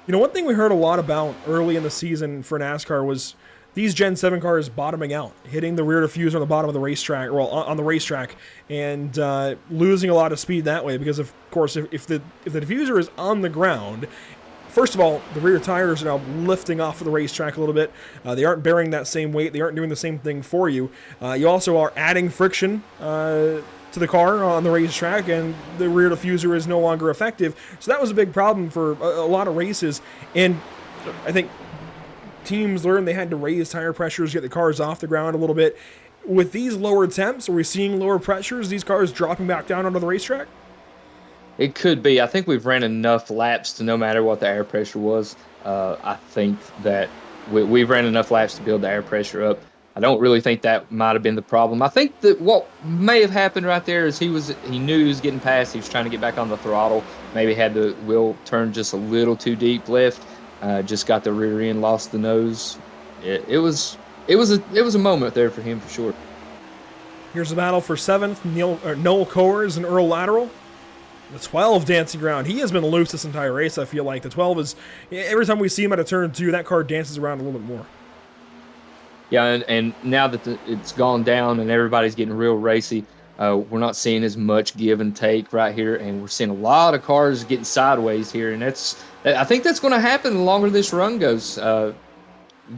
One thing we heard a lot about early in the season for NASCAR was these Gen 7 cars bottoming out, hitting the rear diffuser on the bottom of the racetrack, well, on the racetrack, and losing a lot of speed that way. Because, of course, if the diffuser is on the ground, first of all, the rear tires are now lifting off of the racetrack a little bit. They aren't bearing that same weight. They aren't doing the same thing for you. You also are adding friction to the car on the racetrack, and the rear diffuser is no longer effective. So that was a big problem for a lot of races. And I think teams learned they had to raise tire pressures, get the cars off the ground a little bit. With these lower temps, are we seeing lower pressures, these cars dropping back down onto the racetrack? It could be. I think we've ran enough laps to no matter what the air pressure was. I think that we've ran enough laps to build the air pressure up. I don't really think that might have been the problem. I think that what may have happened right there is he knew he was getting past. He was trying to get back on the throttle. Maybe had the wheel turned just a little too deep left. Just got the rear end, lost the nose. It was a moment there for him for sure. Here's a battle for 7th. Noel Coors and Earl Lateral. The 12 dancing around. He has been loose this entire race, I feel like. The 12 is, every time we see him at a turn 2, that car dances around a little bit more. Yeah, and now that it's gone down and everybody's getting real racy, we're not seeing as much give and take right here, and we're seeing a lot of cars getting sideways here, and I think that's going to happen the longer this run goes.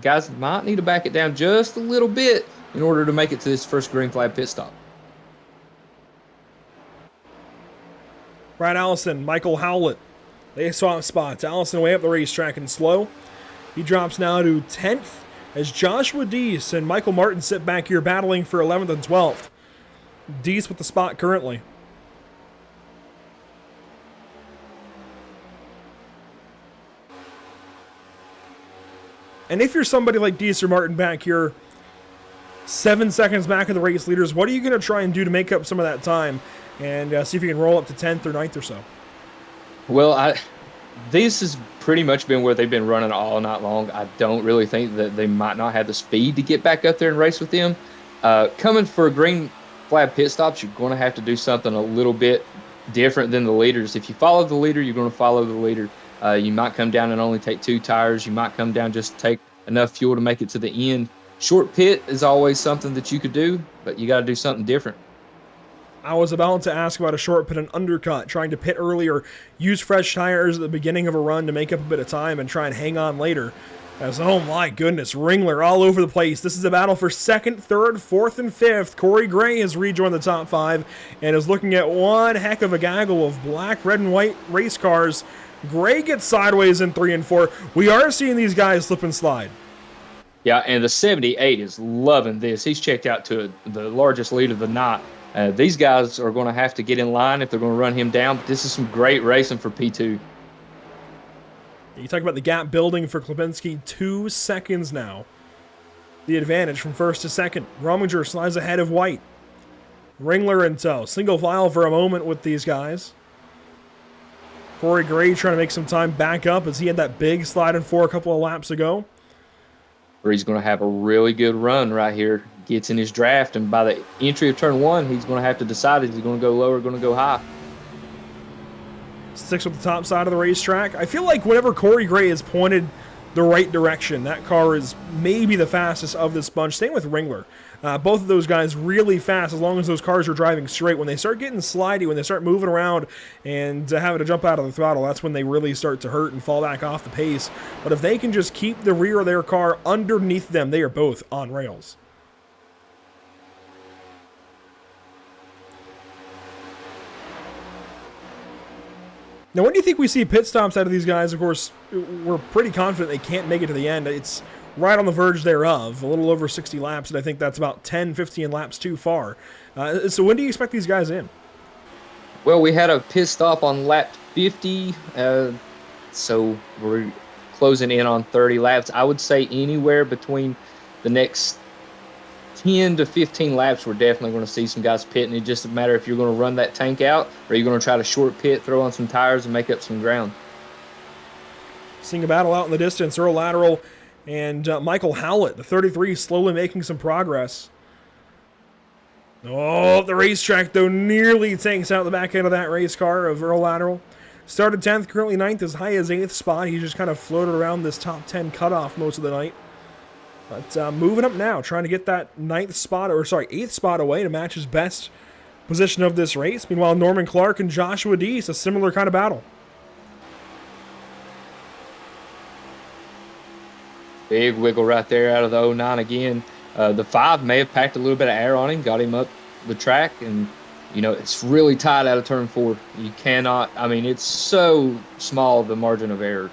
Guys might need to back it down just a little bit in order to make it to this first green flag pit stop. Brad Allison, Michael Howlett, they swap spots. Allison way up the racetrack and slow. He drops now to 10th as Joshua Deese and Michael Martin sit back here battling for 11th and 12th. Deese with the spot currently. And if you're somebody like Deese or Martin back here, 7 seconds back of the race leaders, what are you going to try and do to make up some of that time and see if you can roll up to 10th or 9th or so? Well, this has pretty much been where they've been running all night long. I don't really think that they might not have the speed to get back up there and race with them. Coming for a green flag pit stops, you're going to have to do something a little bit different than the leaders. If you follow the leader, you're going to follow the leader. You might come down and only take 2 tires. You might come down just to take enough fuel to make it to the end. Short pit is always something that you could do, but you got to do something different. I was about to ask about a short pit and undercut, trying to pit earlier, use fresh tires at the beginning of a run to make up a bit of time and try and hang on later. As, oh my goodness, Ringler all over the place. This is a battle for 2nd, 3rd, 4th, and 5th. Corey Gray has rejoined the top 5 and is looking at one heck of a gaggle of black, red, and white race cars. Gray gets sideways in 3 and 4. We are seeing these guys slip and slide. Yeah, and the 78 is loving this. He's checked out to the largest lead of the night. These guys are going to have to get in line if they're going to run him down, but this is some great racing for P2. You talk about the gap building for Klebinski, 2 seconds now. The advantage from 1st to 2nd. Rominger slides ahead of White. Ringler in tow. Single file for a moment with these guys. Corey Gray trying to make some time back up as he had that big slide in 4 a couple of laps ago. Where he's going to have a really good run right here. Gets in his draft, and by the entry of turn 1, he's going to have to decide if he's going to go low or going to go high. Sticks with the top side of the racetrack. I feel like whenever Corey Gray is pointed the right direction, that car is maybe the fastest of this bunch. Same with Ringler. Both of those guys really fast as long as those cars are driving straight. When they start getting slidey, when they start moving around and having to jump out of the throttle, that's when they really start to hurt and fall back off the pace. But if they can just keep the rear of their car underneath them, they are both on rails. Now, when do you think we see pit stops out of these guys? Of course, we're pretty confident they can't make it to the end. It's right on the verge thereof, a little over 60 laps, and I think that's about 10, 15 laps too far. So when do you expect these guys in? Well, we had a pit stop on lap 50, so we're closing in on 30 laps. I would say anywhere between the next 10 to 15 laps, we're definitely going to see some guys pitting. It's just a matter if you're going to run that tank out or you're going to try to short pit, throw on some tires, and make up some ground. Seeing a battle out in the distance, Earl Lateral and Michael Howlett, the 33, slowly making some progress. Oh, the racetrack, though, nearly takes out the back end of that race car of Earl Lateral. Started 10th, currently 9th, as high as 8th spot. He just kind of floated around this top 10 cutoff most of the night. But moving up now, trying to get that 8th spot away to match his best position of this race. Meanwhile, Norman Clark and Joshua Deese, a similar kind of battle. Big wiggle right there out of the 09 again. The 5 may have packed a little bit of air on him, got him up the track, and It's really tight out of turn 4. You cannot, I mean, it's so small, the margin of error.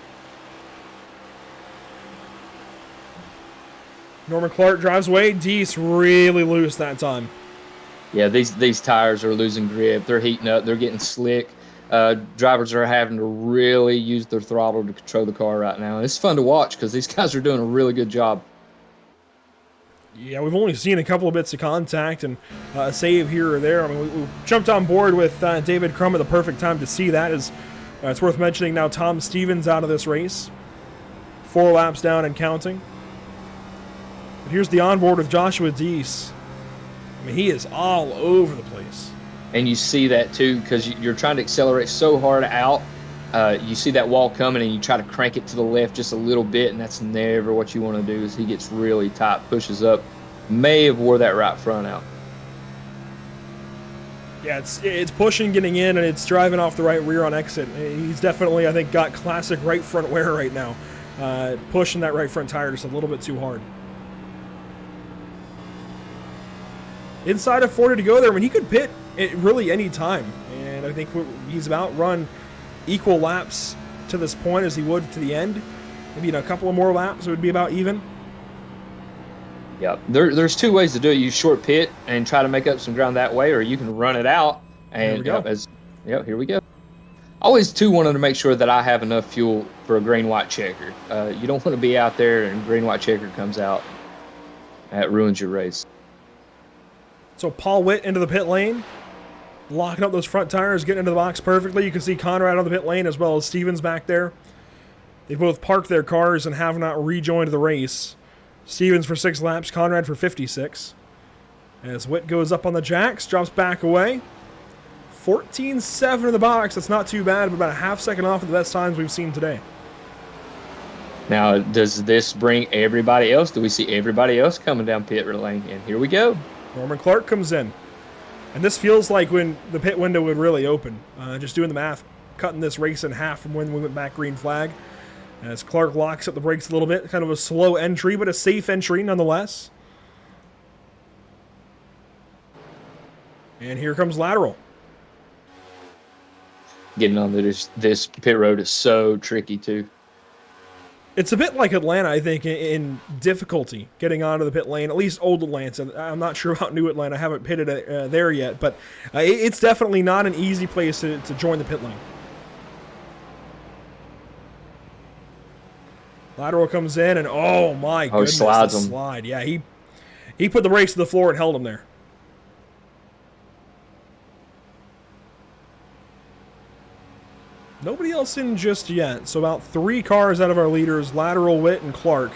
Norman Clark drives away. Deese really loose that time. Yeah, these tires are losing grip. They're heating up. They're getting slick. Drivers are having to really use their throttle to control the car right now. And it's fun to watch because these guys are doing a really good job. Yeah, we've only seen a couple of bits of contact and a save here or there. I mean, we jumped on board with David Crum at the perfect time to see that. It's worth mentioning now Tom Stevens out of this race. 4 laps down and counting. But here's the onboard of Joshua Deese. I mean, he is all over the place. And you see that too because you're trying to accelerate so hard out. You see that wall coming and you try to crank it to the left just a little bit, and that's never what you want to do. Is he gets really tight, pushes up, may have wore that right front out. Yeah, it's pushing, getting in, and it's driving off the right rear on exit. He's definitely, I think, got classic right front wear right now. Pushing that right front tire just a little bit too hard. Inside of 40 to go there. I mean, he could pit at really any time, and I think he's about run equal laps to this point as he would to the end. Maybe in a couple of more laps it would be about even. Yeah, there's 2 ways to do it. You short pit and try to make up some ground that way, or you can run it out. And here we go. Here we go. Always too wanted to make sure that I have enough fuel for a green-white checker. You don't want to be out there and green-white checker comes out. That ruins your race. So Paul Witt into the pit lane, locking up those front tires, getting into the box perfectly. You can see Conrad on the pit lane as well as Stevens back there. They both parked their cars and have not rejoined the race. Stevens for 6 laps, Conrad for 56. As Witt goes up on the jacks, drops back away. 14.7 in the box. That's not too bad, but about a half second off of the best times we've seen today. Now, does this bring everybody else? Do we see everybody else coming down pit lane? And here we go. Norman Clark comes in. And this feels like when the pit window would really open. Just doing the math, cutting this race in half from when we went back green flag. As Clark locks up the brakes a little bit. Kind of a slow entry, but a safe entry nonetheless. And here comes lateral. Getting on this pit road is so tricky too. It's a bit like Atlanta, I think, in difficulty getting onto the pit lane, at least old Atlanta. I'm not sure about new Atlanta. I haven't pitted there yet, but it's definitely not an easy place to join the pit lane. Lateral comes in, and oh my goodness, slides the him. Slide. Yeah, he put the brakes to the floor and held him there. Nobody else in just yet. So about 3 cars out of our leaders, Lateral, Witt, and Clark.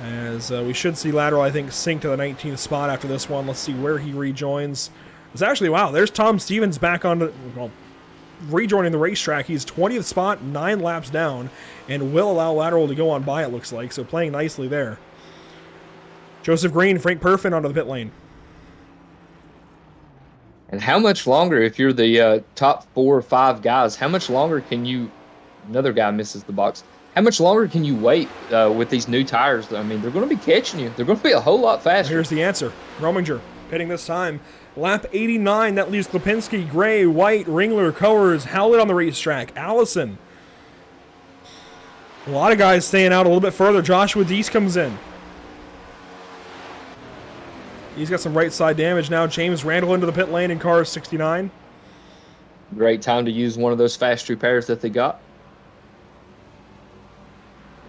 As we should see Lateral, I think, sink to the 19th spot after this one. Let's see where he rejoins. It's actually, wow, there's Tom Stevens back on rejoining the racetrack. He's 20th spot, 9 laps down, and will allow Lateral to go on by, it looks like. So playing nicely there. Joseph Green, Frank Perfin onto the pit lane. And how much longer, if you're the top 4 or 5 guys, how much longer can you, another guy misses the box, how much longer can you wait with these new tires? I mean, they're going to be catching you. They're going to be a whole lot faster. Here's the answer. Rominger pitting this time. Lap 89, that leaves Klipinski, Gray, White, Ringler, Coers, Howlett on the racetrack. Allison. A lot of guys staying out a little bit further. Joshua Deese comes in. He's got some right side damage now. James Randall into the pit lane in car 69. Great time to use one of those fast repairs that they got.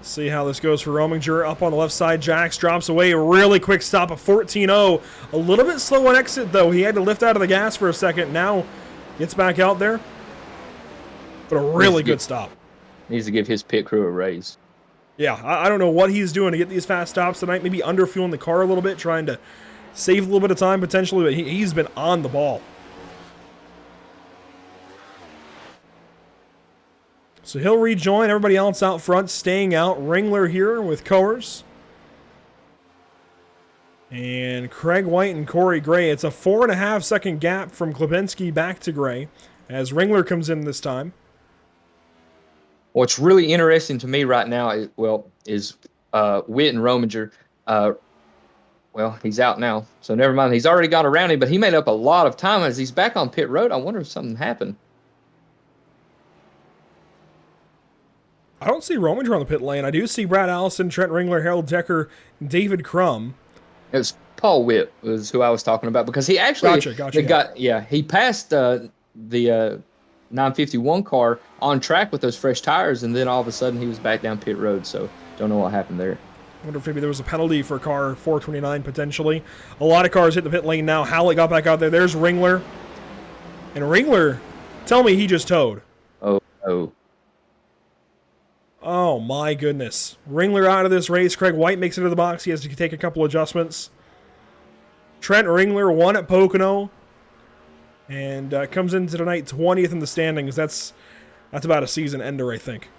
See how this goes for Rominger. Up on the left side, Jax drops away. A really quick stop at 14.0. A little bit slow on exit, though. He had to lift out of the gas for a second. Now gets back out there. But a really good stop. Needs to give his pit crew a raise. Yeah, I don't know what he's doing to get these fast stops tonight. Maybe underfueling the car a little bit, trying to save a little bit of time potentially, but he's been on the ball. So he'll rejoin everybody else out front, staying out. Ringler here with Coers. And Craig White and Corey Gray. It's a 4.5 second gap from Klipinski back to Gray as Ringler comes in this time. What's really interesting to me right now is Witt and Rominger. Well, he's out now, so never mind. He's already gone around him, but he made up a lot of time as he's back on pit road. I wonder if something happened. I don't see Rominger on the pit lane. I do see Brad Allison, Trent Ringler, Harold Decker, David Crum. It was Paul Witt was who I was talking about because he actually he passed the 951 car on track with those fresh tires, and then all of a sudden he was back down pit road. So don't know what happened there. I wonder if maybe there was a penalty for car 429 potentially. A lot of cars hit the pit lane now. Howlett got back out there. There's Ringler. And Ringler, tell me he just towed. Oh my goodness. Ringler out of this race. Craig White makes it to the box. He has to take a couple adjustments. Trent Ringler won at Pocono. And comes into tonight 20th in the standings. That's about a season ender, I think.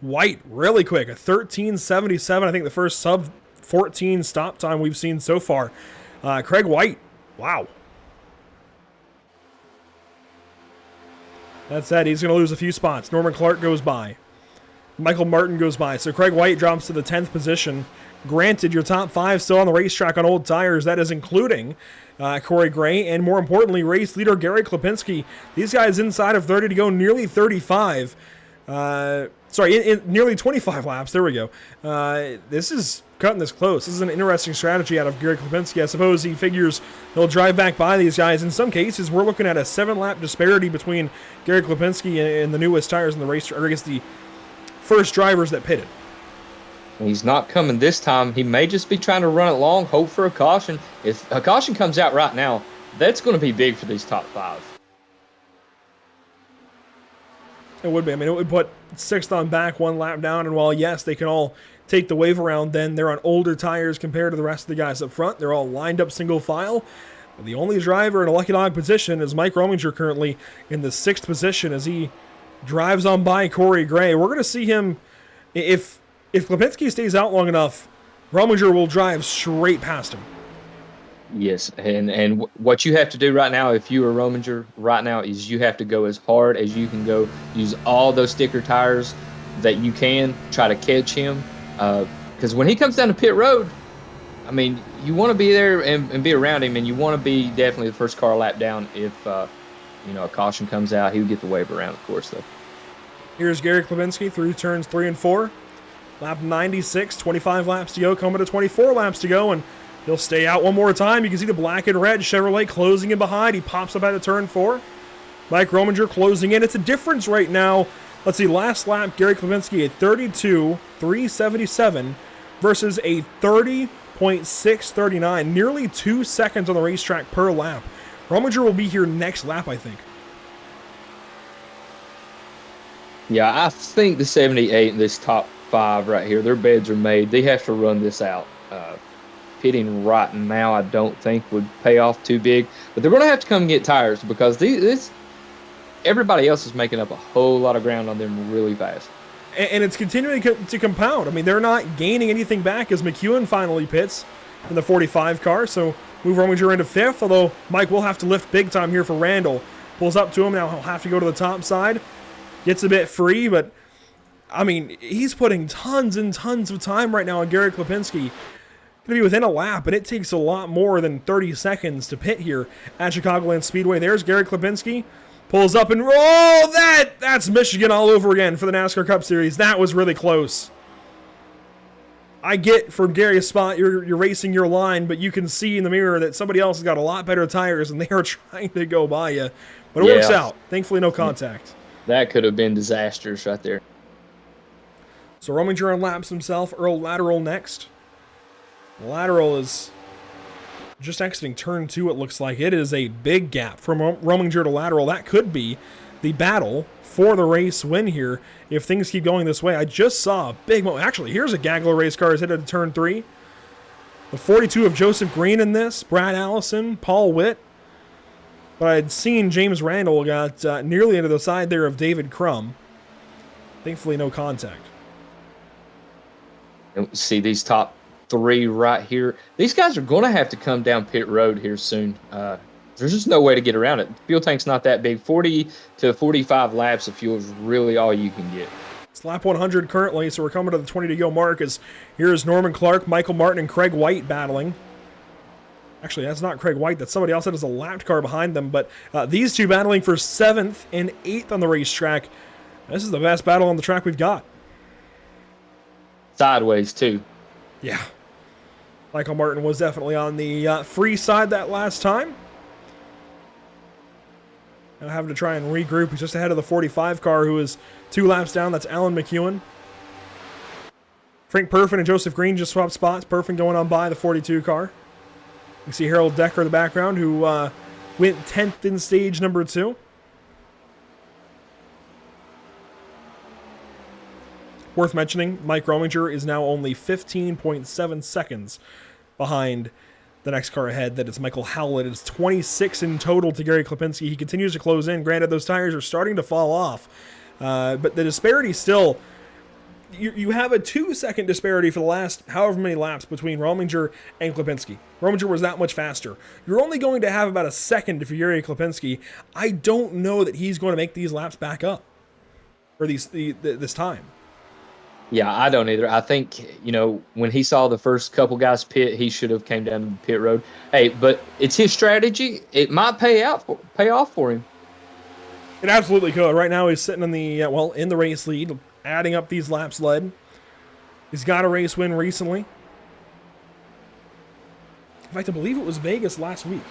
White, really quick, a 13:77. I think the first sub-14 stop time we've seen so far. Craig White, wow. That said, he's going to lose a few spots. Norman Clark goes by. Michael Martin goes by. So Craig White drops to the 10th position. Granted, your top 5 still on the racetrack on old tires. That is including Corey Gray and, more importantly, race leader Gary Klipinski. These guys inside of 30 to go, nearly 35. Nearly 25 laps. There we go. This is cutting this close. This is an interesting strategy out of Gary Klipinski. I suppose he figures he'll drive back by these guys. In some cases, we're looking at a 7-lap disparity between Gary Klipinski and the newest tires in the race, or I guess the first drivers that pitted. He's not coming this time. He may just be trying to run it long, hope for a caution. If a caution comes out right now, that's going to be big for these top 5. It would be. I mean, it would put 6th on back, 1 lap down, and while, yes, they can all take the wave around, then they're on older tires compared to the rest of the guys up front. They're all lined up single file. But the only driver in a lucky dog position is Mike Rominger, currently in the 6th position as he drives on by Corey Gray. We're going to see him, if Klipinski stays out long enough, Rominger will drive straight past him. Yes, and what you have to do right now, if you are Rominger right now, is you have to go as hard as you can go. Use all those sticker tires that you can. Try to catch him. Because when he comes down to pit road, I mean, you want to be there and be around him, and you want to be definitely the first car lap down. If a caution comes out, he would get the wave around, of course, though. Here's Gary Klipinski through turns 3 and 4. Lap 96, 25 laps to go, coming to 24 laps to go, and he'll stay out one more time. You can see the black and red Chevrolet closing in behind. He pops up at the turn 4. Mike Rominger closing in. It's a difference right now. Let's see, last lap, Gary Klipinski at 32.377 versus a 30.639. Nearly 2 seconds on the racetrack per lap. Rominger will be here next lap, I think. Yeah, I think the 78 and this top 5 right here, their beds are made. They have to run this out. Pitting right now, I don't think would pay off too big, but they're going to have to come and get tires because everybody else is making up a whole lot of ground on them really fast. And it's continuing to compound. I mean, they're not gaining anything back as McEwen finally pits in the 45 car, so move Rominger into 5th, although Mike will have to lift big time here for Randall. Pulls up to him, now he'll have to go to the top side. Gets a bit free, but, I mean, he's putting tons and tons of time right now on Gary Klipinski. Going to be within a lap, and it takes a lot more than 30 seconds to pit here at Chicagoland Speedway. There's Gary Klipinski. Pulls up and that's Michigan all over again for the NASCAR Cup Series. That was really close. I get from Gary's spot, you're racing your line, but you can see in the mirror that somebody else has got a lot better tires and they are trying to go by you. But it works out. Thankfully, no contact. That could have been disastrous right there. So Rominger unlaps himself. Earl Lateral next. Lateral is just exiting turn 2, it looks like. It is a big gap from Rominger to Lateral. That could be the battle for the race win here if things keep going this way. I just saw a big moment. Actually, here's a gaggle of race cars headed to turn 3. The 42 of Joseph Green in this, Brad Allison, Paul Witt. But I had seen James Randall got nearly into the side there of David Crum. Thankfully, no contact. See these top 3 right here. These guys are going to have to come down pit road here soon. There's just no way to get around it. The fuel tank's not that big. 40 to 45 laps of fuel is really all you can get. It's lap 100 currently, so we're coming to the 20 to go mark. As here's Norman Clark, Michael Martin, and Craig White battling. Actually, that's not Craig White. That's somebody else that has a lap car behind them. But these two battling for 7th and 8th on the racetrack. This is the best battle on the track we've got. Sideways, too. Yeah. Michael Martin was definitely on the free side that last time. Now having to try and regroup. He's just ahead of the 45 car, who is 2 laps down. That's Alan McEwen. Frank Perfin and Joseph Green just swapped spots. Perfin going on by the 42 car. You see Harold Decker in the background, who went 10th in stage number 2. Worth mentioning, Mike Rominger is now only 15.7 seconds behind the next car ahead. That is Michael Howlett. It's 26 in total to Gary Klipinski. He continues to close in. Granted, those tires are starting to fall off, but the disparity still... You have a 2-second disparity for the last however many laps between Rominger and Klipinski. Rominger was that much faster. You're only going to have about a second if you're Gary Klipinski. I don't know that he's going to make these laps back up, or this time. Yeah, I don't either. I think, when he saw the first couple guys pit, he should have came down to the pit road. Hey, but it's his strategy. It might pay off for him. It absolutely could. Right now he's sitting in the in the race lead, adding up these laps led. He's got a race win recently. In fact, I believe it was Vegas last week.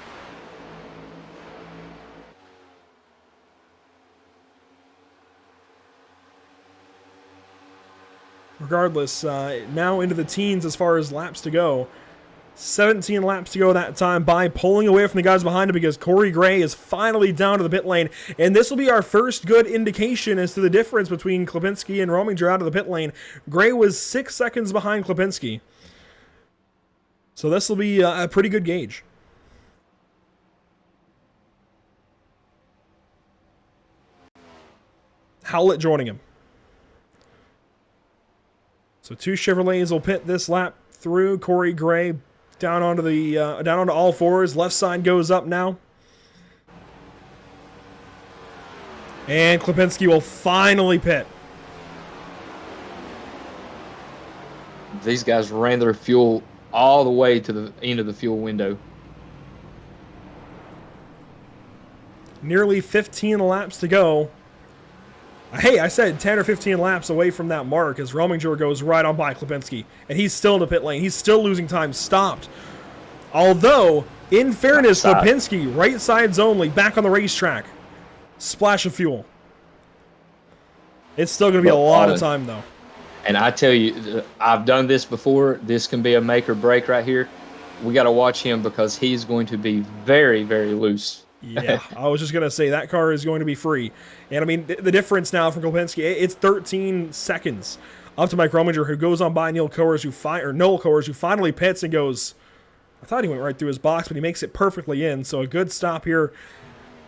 Regardless, now into the teens as far as laps to go. 17 laps to go that time by pulling away from the guys behind him because Corey Gray is finally down to the pit lane. And this will be our first good indication as to the difference between Klipinski and Rominger out of the pit lane. Gray was 6 seconds behind Klipinski. So this will be a pretty good gauge. Howlett joining him. So 2 Chevrolets will pit this lap through. Corey Gray down onto all fours. Left side goes up now. And Klipinski will finally pit. These guys ran their fuel all the way to the end of the fuel window. Nearly 15 laps to go. Hey, I said 10 or 15 laps away from that mark as Rominger goes right on by Klipinski. And he's still in the pit lane. He's still losing time. Stopped. Although, in fairness, Klipinski, right sides only, back on the racetrack. Splash of fuel. It's still going to be a lot of time, though. And I tell you, I've done this before. This can be a make or break right here. We got to watch him because he's going to be very, very loose. Yeah, I was just going to say that car is going to be free. And I mean, the difference now from Klipinski, it's 13 seconds up to Mike Rominger, who goes on by Noel Coers, who finally pits and goes, I thought he went right through his box, but he makes it perfectly in. So a good stop here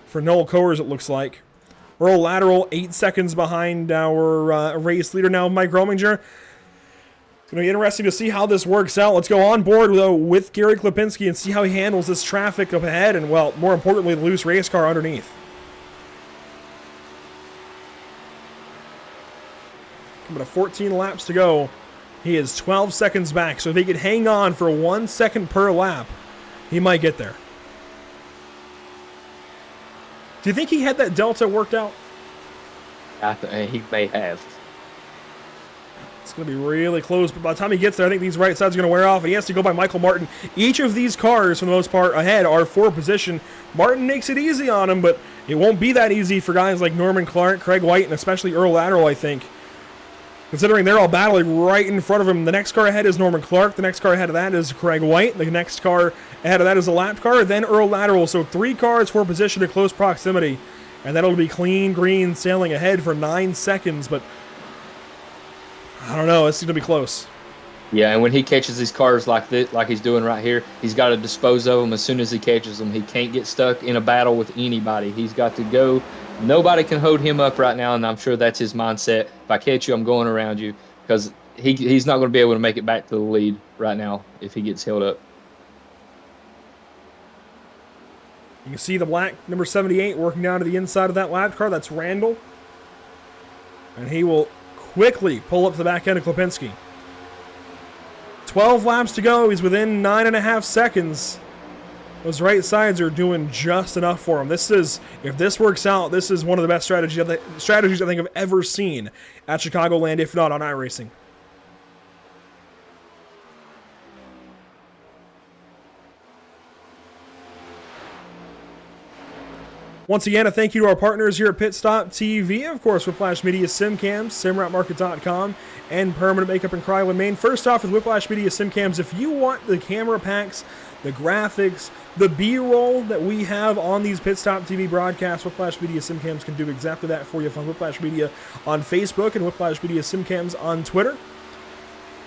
for Noel Coers, it looks like. Earl Lateral, 8 seconds behind our race leader now, Mike Rominger. It's going to be interesting to see how this works out. Let's go on board with Gary Klipinski and see how he handles this traffic up ahead and, well, more importantly, the loose race car underneath. Coming to 14 laps to go. He is 12 seconds back, so if he could hang on for 1 second per lap, he might get there. Do you think he had that delta worked out? He may have. It's going to be really close, but by the time he gets there, I think these right sides are going to wear off, and he has to go by Michael Martin. Each of these cars, for the most part, ahead are for position. Martin makes it easy on him, but it won't be that easy for guys like Norman Clark, Craig White, and especially Earl Lateral, I think. Considering they're all battling right in front of him. The next car ahead is Norman Clark. The next car ahead of that is Craig White. The next car ahead of that is a lap car, then Earl Lateral. So 3 cars for position in close proximity. And that'll be clean green sailing ahead for 9 seconds, but I don't know. It's going to be close. Yeah, and when he catches these cars like this, like he's doing right here, he's got to dispose of them as soon as he catches them. He can't get stuck in a battle with anybody. He's got to go. Nobody can hold him up right now, and I'm sure that's his mindset. If I catch you, I'm going around you, because he's not going to be able to make it back to the lead right now if he gets held up. You can see the black number 78 working down to the inside of that lap car. That's Randall. And he will quickly pull up to the back end of Klipinski. 12 laps to go. He's within 9.5 seconds. Those right sides are doing just enough for him. If this works out, this is one of the best strategies I think I've ever seen at Chicagoland, if not on iRacing. Once again, a thank you to our partners here at PitStop TV, of course, Whiplash Media SimCams, SimRapMarket.com, and Permanent Makeup in Cryo, Maine. First off, with Whiplash Media SimCams, if you want the camera packs, the graphics, the B-roll that we have on these PitStop TV broadcasts, Whiplash Media SimCams can do exactly that for you. Find Whiplash Media on Facebook and Whiplash Media SimCams on Twitter.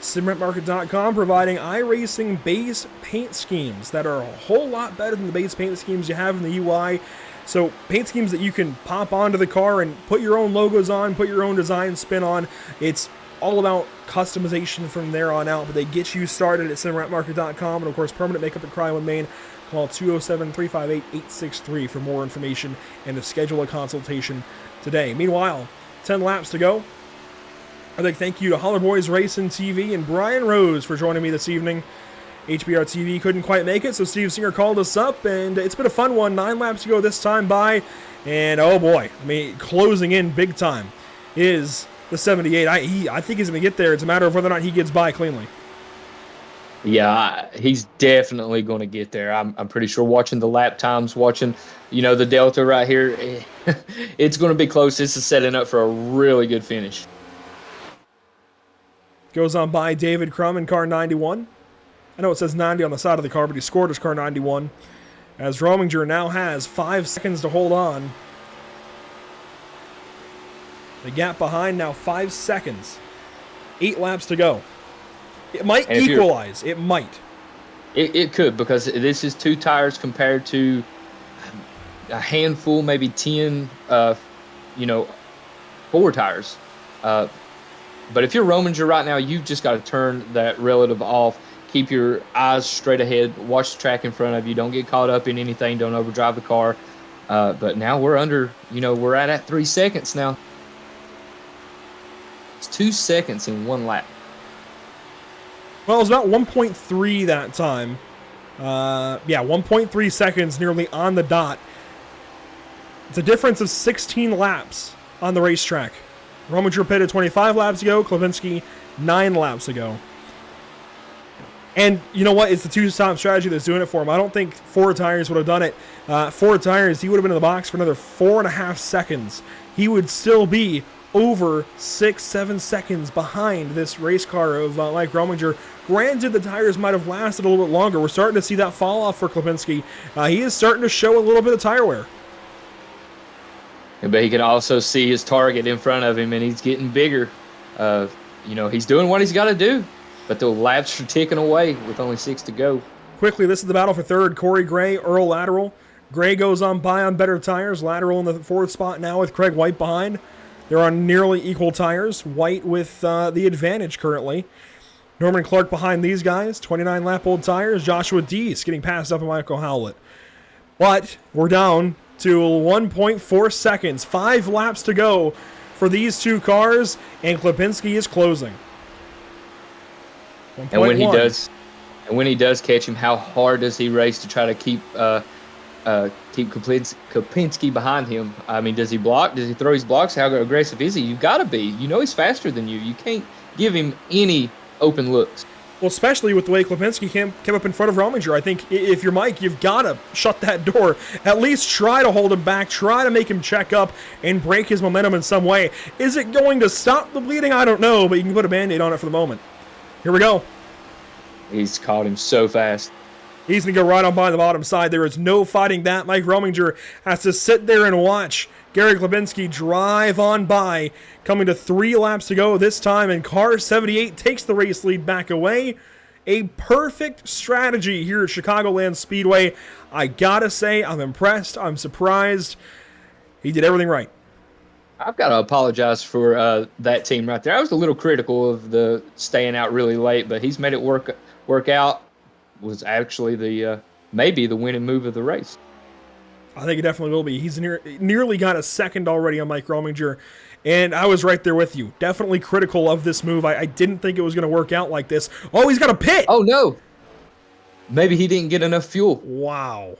SimRapMarket.com providing iRacing base paint schemes that are a whole lot better than the base paint schemes you have in the UI. So paint schemes that you can pop onto the car and put your own logos on, put your own design spin on. It's all about customization from there on out, but they get you started at SimRapMarket.com, and of course, Permanent Makeup in Cryo, Maine. Call 207-358-863 for more information and to schedule a consultation today. Meanwhile, 10 laps to go. I'd like to thank you to Holler Boys Racing TV and Brian Rose for joining me this evening. HBR TV couldn't quite make it, so Steve Singer called us up, and it's been a fun one. 9 laps to go this time by, and oh boy, I mean, closing in big time is the 78. I think he's going to get there. It's a matter of whether or not he gets by cleanly. Yeah, he's definitely going to get there. I'm pretty sure watching the lap times, watching, the Delta right here, it's going to be close. This is setting up for a really good finish. Goes on by David Crum in car 91. I know it says 90 on the side of the car, but he scored his car 91. As Rominger now has 5 seconds to hold on. The gap behind now 5 seconds. 8 laps to go. It might equalize. It might. It could, because this is 2 tires compared to a handful, maybe 10, 4 tires. But if you're Rominger right now, you've just got to turn that relative off. Keep your eyes straight ahead. Watch the track in front of you. Don't get caught up in anything. Don't overdrive the car. But now we're under, we're at 3 seconds now. It's 2 seconds in 1 lap. Well, it was about 1.3 that time. 1.3 seconds, nearly on the dot. It's a difference of 16 laps on the racetrack. Rominger pitted 25 laps ago. Klipinski 9 laps ago. And you know what? It's the 2-stop strategy that's doing it for him. I don't think 4 tires would have done it. 4 tires, he would have been in the box for another 4.5 seconds. He would still be over 6-7 seconds behind this race car of Mike Rominger. Granted, the tires might have lasted a little bit longer. We're starting to see that fall off for Klipinski. He is starting to show a little bit of tire wear. But he can also see his target in front of him, and he's getting bigger. He's doing what he's got to do. But the laps are ticking away with only 6 to go. Quickly, this is the battle for third. Corey Gray, Earl Lateral. Gray goes on by on better tires. Lateral in the 4th spot now with Craig White behind. They're on nearly equal tires. White with the advantage currently. Norman Clark behind these guys. 29-lap-old tires. Joshua Deese getting passed up by Michael Howlett. But we're down to 1.4 seconds. 5 laps to go for these 2 cars, and Klipinski is closing. And when he does catch him, how hard does he race to try to keep Klipinski behind him? I mean, does he block? Does he throw his blocks? How aggressive is he? You've got to be. He's faster than you. You can't give him any open looks. Well, especially with the way Klipinski came up in front of Rominger. I think if you're Mike, you've got to shut that door. At least try to hold him back. Try to make him check up and break his momentum in some way. Is it going to stop the bleeding? I don't know, but you can put a Band-Aid on it for the moment. Here we go. He's caught him so fast. He's going to go right on by the bottom side. There is no fighting that. Mike Rominger has to sit there and watch Gary Klipinski drive on by, coming to 3 laps to go this time, and car 78 takes the race lead back away. A perfect strategy here at Chicagoland Speedway. I gotta say, I'm impressed. I'm surprised. He did everything right. I've got to apologize for that team right there. I was a little critical of the staying out really late, but he's made it work out. Was actually maybe the winning move of the race. I think it definitely will be. He's nearly got a second already on Mike Rominger. And I was right there with you. Definitely critical of this move. I didn't think it was going to work out like this. Oh, he's got a pit. Oh, no. Maybe he didn't get enough fuel. Wow.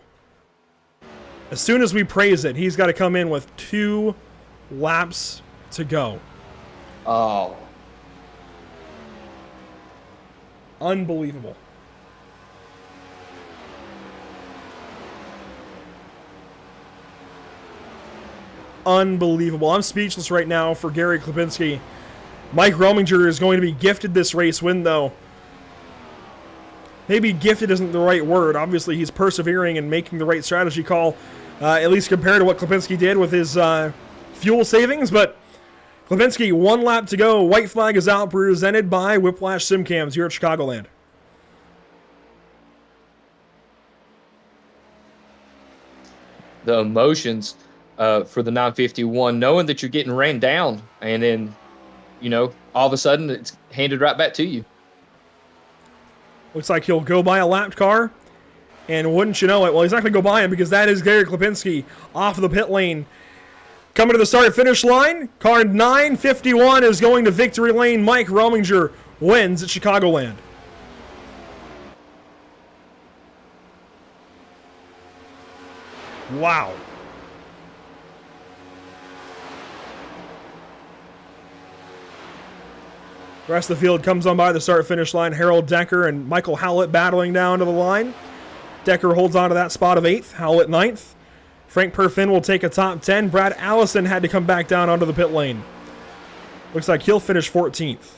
As soon as we praise it, he's got to come in with 2 laps to go. Oh. Unbelievable. Unbelievable. I'm speechless right now for Gary Klipinski. Mike Rominger is going to be gifted this race win, though. Maybe gifted isn't the right word. Obviously, he's persevering and making the right strategy call, at least compared to what Klipinski did with his fuel savings. But Klipinski, 1 lap to go. White flag is out, presented by Whiplash Simcams here at Chicagoland. The emotions for the 951, knowing that you're getting ran down, and then, all of a sudden it's handed right back to you. Looks like he'll go by a lapped car, and wouldn't you know it, well, he's not going to go by him because that is Gary Klipinski off of the pit lane. Coming to the start-finish line, car 951 is going to victory lane. Mike Rominger wins at Chicagoland. Wow. The rest of the field comes on by the start-finish line. Harold Decker and Michael Howlett battling down to the line. Decker holds on to that spot of 8th. Howlett 9th. Frank Perfin will take a top 10. Brad Allison had to come back down onto the pit lane. Looks like he'll finish 14th.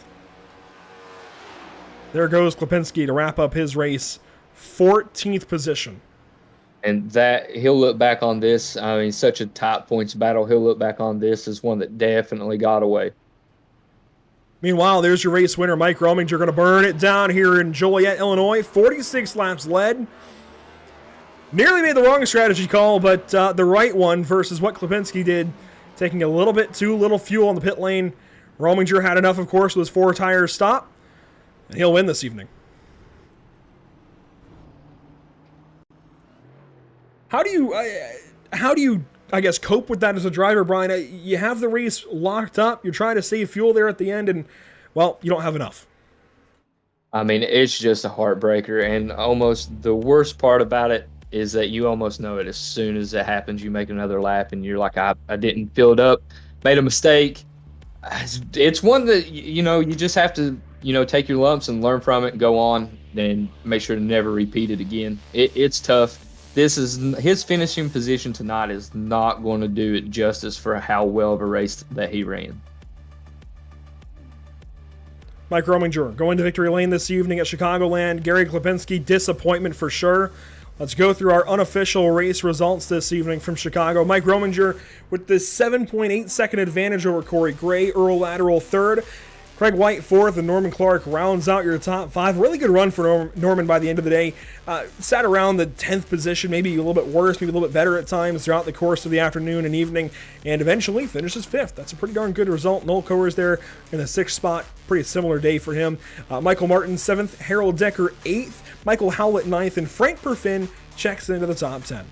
There goes Klipinski to wrap up his race. 14th position. And that he'll look back on this. I mean, such a top points battle. He'll look back on this as one that definitely got away. Meanwhile, there's your race winner, Mike Rominger, going to burn it down here in Joliet, Illinois. 46 laps led. Nearly made the wrong strategy call, but the right one versus what Klipinski did, taking a little bit too little fuel on the pit lane. Rominger had enough, of course, with his 4-tire stop, and he'll win this evening. How do you, I guess, cope with that as a driver, Brian? You have the race locked up. You're trying to save fuel there at the end, and, well, you don't have enough. I mean, it's just a heartbreaker, and almost the worst part about it is that you almost know it as soon as it happens. You make another lap, and you're like, I didn't fill it up, made a mistake. It's one that, you just have to, take your lumps and learn from it and go on and make sure to never repeat it again. It's tough. This is his finishing position tonight is not going to do it justice for how well of a race that he ran. Mike Rominger going to victory lane this evening at Chicagoland. Gary Klipinski, disappointment for sure. Let's go through our unofficial race results this evening from Chicago. Mike Rominger with this 7.8 second advantage over Corey Gray. Earl Lateral 3rd. Craig White 4th, and Norman Clark rounds out your top 5. Really good run for Norman by the end of the day. Sat around the 10th position, maybe a little bit worse, maybe a little bit better at times throughout the course of the afternoon and evening, and eventually finishes 5th. That's a pretty darn good result. Noel Coer's there in the 6th spot. Pretty similar day for him. Michael Martin 7th, Harold Decker 8th, Michael Howlett 9th, and Frank Perfin checks into the top 10.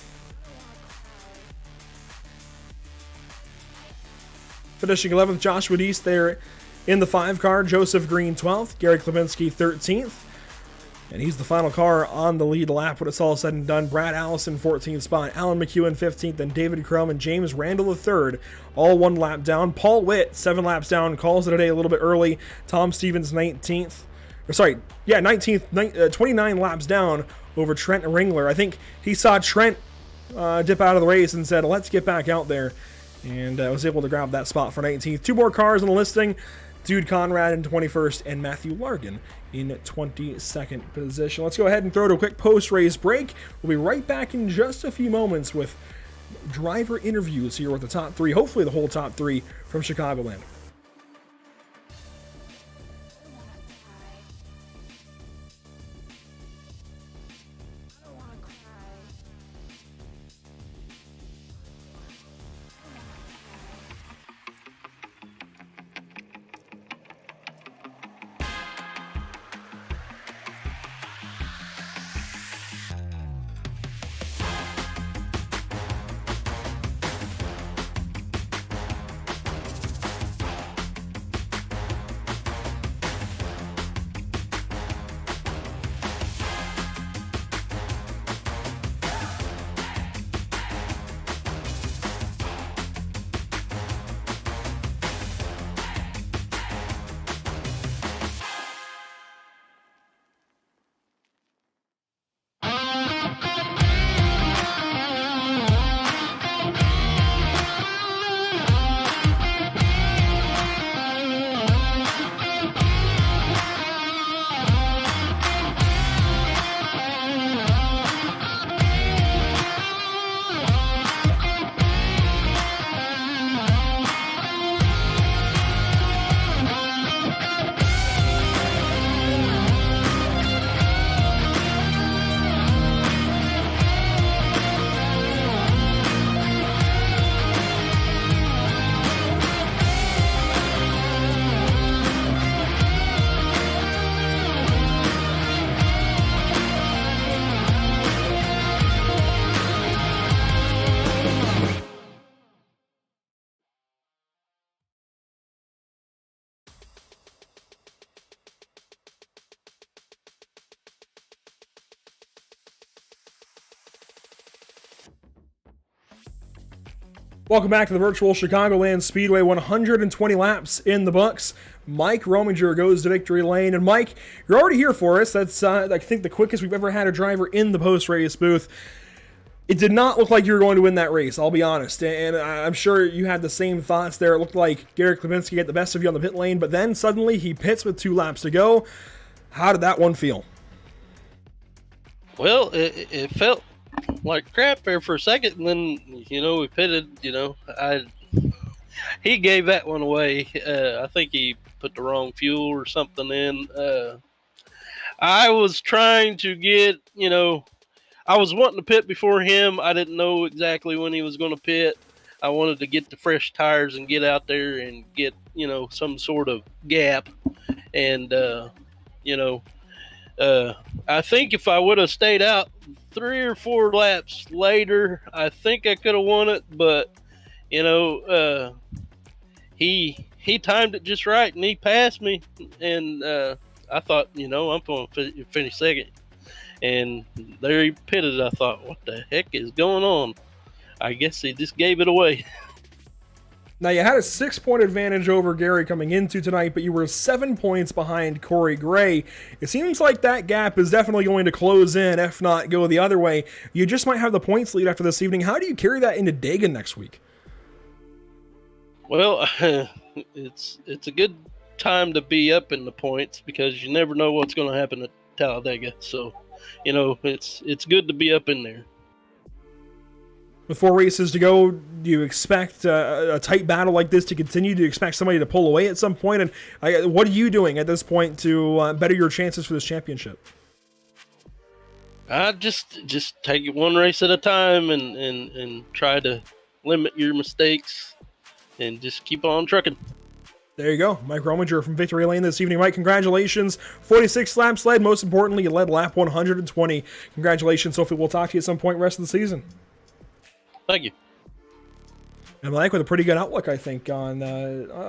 Finishing 11th, Joshua Deese there in the 5 car. Joseph Green 12th, Gary Klipinski 13th, and he's the final car on the lead lap when it's all said and done. Brad Allison 14th spot, Alan McEwen 15th, and David Crum and James Randall III all 1 lap down. Paul Witt 7 laps down, calls it a day a little bit early. Tom Stevens 19th, 29 laps down over Trent Ringler. I think he saw Trent dip out of the race and said, let's get back out there, and was able to grab that spot for 19th. 2 more cars on the listing. Dude Conrad in 21st and Matthew Largan in 22nd position. Let's go ahead and throw to a quick post-race break. We'll be right back in just a few moments with driver interviews here with the top 3, hopefully the whole top 3 from Chicagoland. Welcome back to the virtual Chicagoland Speedway. 120 laps in the books. Mike Rominger goes to victory lane. And Mike, you're already here for us. That's, I think, the quickest we've ever had a driver in the post-race booth. It did not look like you were going to win that race, I'll be honest. And I'm sure you had the same thoughts there. It looked like Gary Klebinski got the best of you on the pit lane, but then suddenly he pits with 2 laps to go. How did that one feel? Well, it felt like crap there for a second, and then we pitted. He gave that one away. I think he put the wrong fuel or something in. I was trying to get, I was wanting to pit before him. I didn't know exactly when he was going to pit. I wanted to get the fresh tires and get out there and get, some sort of gap. And, I think if I would have stayed out 3 or 4 laps later, I think I could have won it. But, he timed it just right and he passed me. And I thought, I'm going to finish second. And there he pitted. I thought, what the heck is going on? I guess he just gave it away. Now, you had a 6-point advantage over Gary coming into tonight, but you were 7 points behind Corey Gray. It seems like that gap is definitely going to close in, if not go the other way. You just might have the points lead after this evening. How do you carry that into Dagan next week? Well, it's a good time to be up in the points because you never know what's going to happen at Talladega. So, it's good to be up in there. With 4 races to go, do you expect a tight battle like this to continue? Do you expect somebody to pull away at some point? And what are you doing at this point to better your chances for this championship? I just take it one race at a time and try to limit your mistakes and just keep on trucking. There you go. Mike Rominger from Victory Lane this evening. Mike, congratulations. 46 laps led. Most importantly, you led lap 120. Congratulations, Sophie. We'll talk to you at some point rest of the season. Thank you. And Mike with a pretty good outlook, I think, on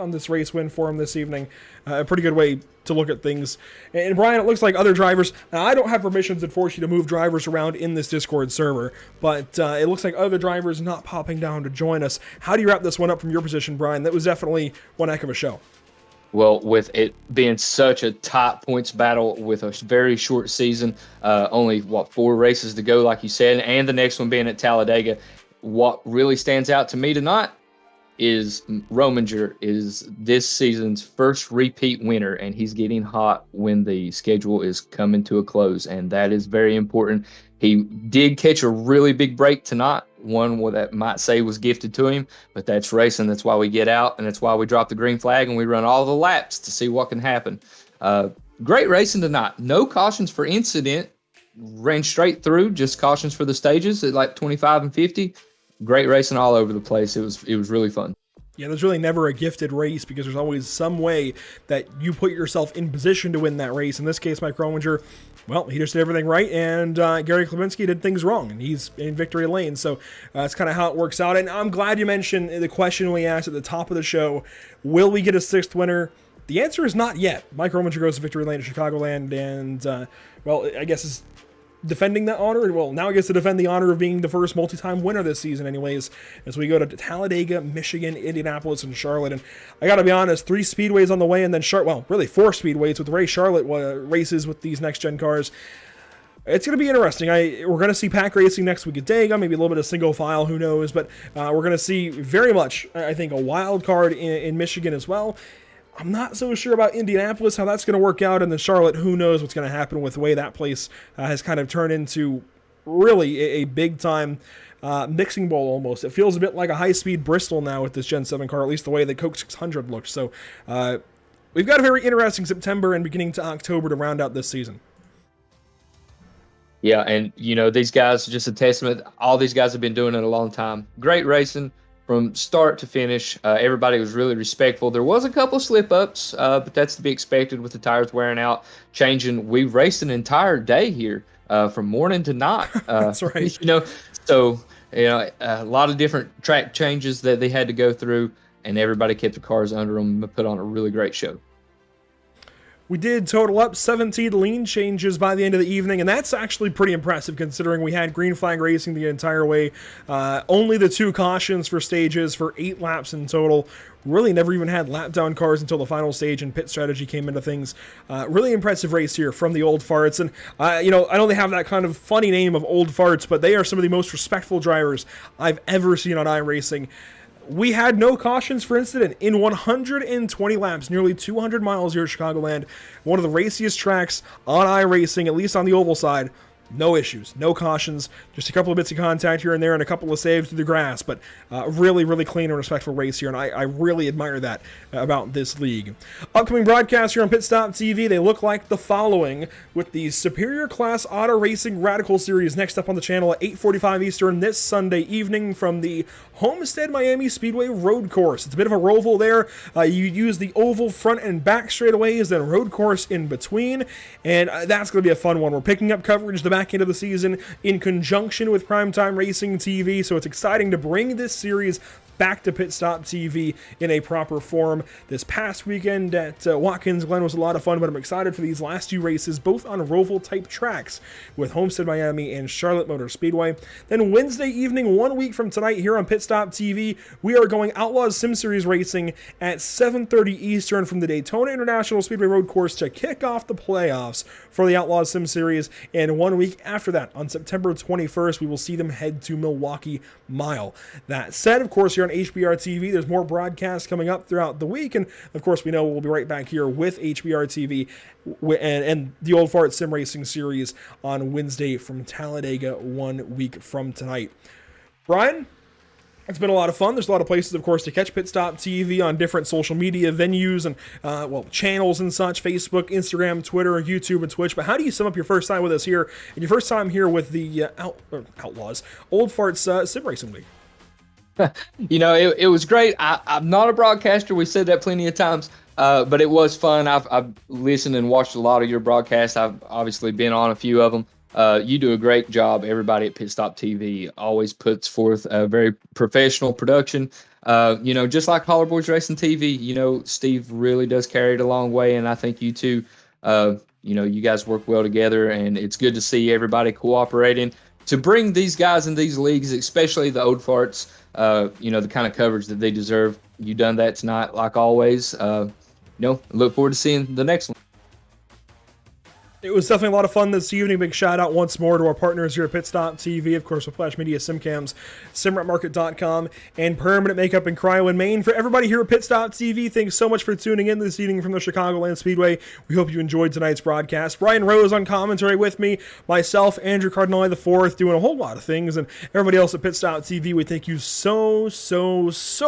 this race win for him this evening. A pretty good way to look at things. And Brian, it looks like other drivers, now I don't have permissions that force you to move drivers around in this Discord server, but it looks like other drivers not popping down to join us. How do you wrap this one up from your position, Brian? That was definitely one heck of a show. Well, with it being such a top points battle with a very short season, only, 4 races to go, like you said, and the next one being at Talladega, what really stands out to me tonight is Rominger is this season's first repeat winner, and he's getting hot when the schedule is coming to a close, and that is very important. He did catch a really big break tonight, one that might say was gifted to him, but that's racing. That's why we get out, and that's why we drop the green flag, and we run all the laps to see what can happen. Great racing tonight. No cautions for incident. Ran straight through, just cautions for the stages at like 25 and 50. Great racing all over the place. It was really fun. Yeah, there's really never a gifted race because there's always some way that you put yourself in position to win that race. In this case, Mike Rominger, well, he just did everything right, and Gary Klebinski did things wrong, and he's in victory lane. So that's kind of how it works out. And I'm glad you mentioned the question we asked at the top of the show, will we get a 6th winner? The answer is not yet. Mike Rominger goes to victory lane at Chicagoland, and, well, I guess is defending that honor. Well, now he gets to defend the honor of being the first multi-time winner this season anyways, as we go to Talladega, Michigan, Indianapolis, and Charlotte. And I gotta be honest, 3 speedways on the way, and then really 4 speedways with Ray Charlotte races with these next-gen cars. It's going to be interesting. We're going to see pack racing next week at Dega, maybe a little bit of single file, who knows, but we're going to see very much, I think, a wild card in Michigan as well. I'm not so sure about Indianapolis, how that's going to work out, and then Charlotte, who knows what's going to happen with the way that place has kind of turned into really a big-time mixing bowl almost. It feels a bit like a high-speed Bristol now with this Gen 7 car, at least the way the Coke 600 looks. So we've got a very interesting September and beginning to October to round out this season. Yeah, and, these guys, just a testament, all these guys have been doing it a long time. Great racing. From start to finish, everybody was really respectful. There was a couple slip-ups, but that's to be expected with the tires wearing out, changing. We raced an entire day here from morning to night. That's right. So a lot of different track changes that they had to go through, and everybody kept the cars under them and put on a really great show. We did total up 17 lean changes by the end of the evening, and that's actually pretty impressive considering we had green flag racing the entire way. Only the 2 cautions for stages for 8 laps in total. Really never even had lap down cars until the final stage, and pit strategy came into things. Really impressive race here from the Old Farts. And, I know they have that kind of funny name of Old Farts, but they are some of the most respectful drivers I've ever seen on iRacing. We had no cautions for incident in 120 laps, nearly 200 miles here at Chicagoland. One of the raciest tracks on iRacing, at least on the oval side. No issues, no cautions, just a couple of bits of contact here and there and a couple of saves through the grass, but really, really clean and respectful race here, and I really admire that about this league. Upcoming broadcasts here on PitStop TV, they look like the following, with the Superior Class Auto Racing Radical Series next up on the channel at 8:45 Eastern this Sunday evening from the Homestead Miami Speedway Road Course. It's a bit of a roval there. You use the oval front and back straightaways, then road course in between, and that's going to be a fun one. We're picking up coverage the back end of the season in conjunction with Primetime Racing TV, so it's exciting to bring this series back to PitStop TV in a proper form. This past weekend at Watkins Glen was a lot of fun, but I'm excited for these last 2 races, both on roval type tracks with Homestead Miami and Charlotte Motor Speedway. Then Wednesday evening, 1 week from tonight here on PitStop TV, we are going Outlaws Sim Series racing at 7:30 Eastern from the Daytona International Speedway Road Course to kick off the playoffs for the Outlaws Sim Series. And 1 week after that, on September 21st, we will see them head to Milwaukee Mile. That said, of course, here on HBR TV, there's more broadcasts coming up throughout the week, and of course we know we'll be right back here with HBR TV and the Old Fart Sim Racing Series on Wednesday from Talladega 1 week from tonight. Brian, it's been a lot of fun. There's a lot of places, of course, to catch PitStop TV on different social media venues and, channels and such, Facebook, Instagram, Twitter, YouTube, and Twitch. But how do you sum up your first time with us here, and your first time here with the Outlaws, Old Farts Sim Racing League? It was great. I'm not a broadcaster. We said that plenty of times, but it was fun. I've listened and watched a lot of your broadcasts. I've obviously been on a few of them. You do a great job. Everybody at PitStop TV always puts forth a very professional production. Just like Holler Boys Racing TV, Steve really does carry it a long way, and I think you two, you guys work well together, and it's good to see everybody cooperating to bring these guys in these leagues, especially the Old Farts, the kind of coverage that they deserve. You done that tonight, like always. Look forward to seeing the next one. It was definitely a lot of fun this evening. Big shout out once more to our partners here at PitStop TV, of course, Whiplash Media, SimCams, SimRepMarket.com, and Permanent Makeup in Cryo in Maine. For everybody here at PitStop TV, thanks so much for tuning in this evening from the Chicagoland Speedway. We hope you enjoyed tonight's broadcast. Brian Rose on commentary with me, myself, Andrew Cardinale IV, doing a whole lot of things, and everybody else at PitStop TV. We thank you so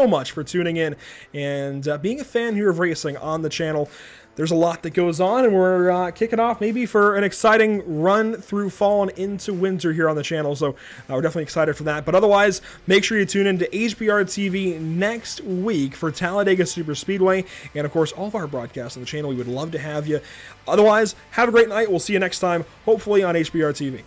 much for tuning in and being a fan here of racing on the channel. There's a lot that goes on, and we're kicking off maybe for an exciting run through fall and into winter here on the channel, so we're definitely excited for that. But otherwise, make sure you tune in to HBR TV next week for Talladega Super Speedway, and of course, all of our broadcasts on the channel. We would love to have you. Otherwise, have a great night. We'll see you next time, hopefully on HBR TV.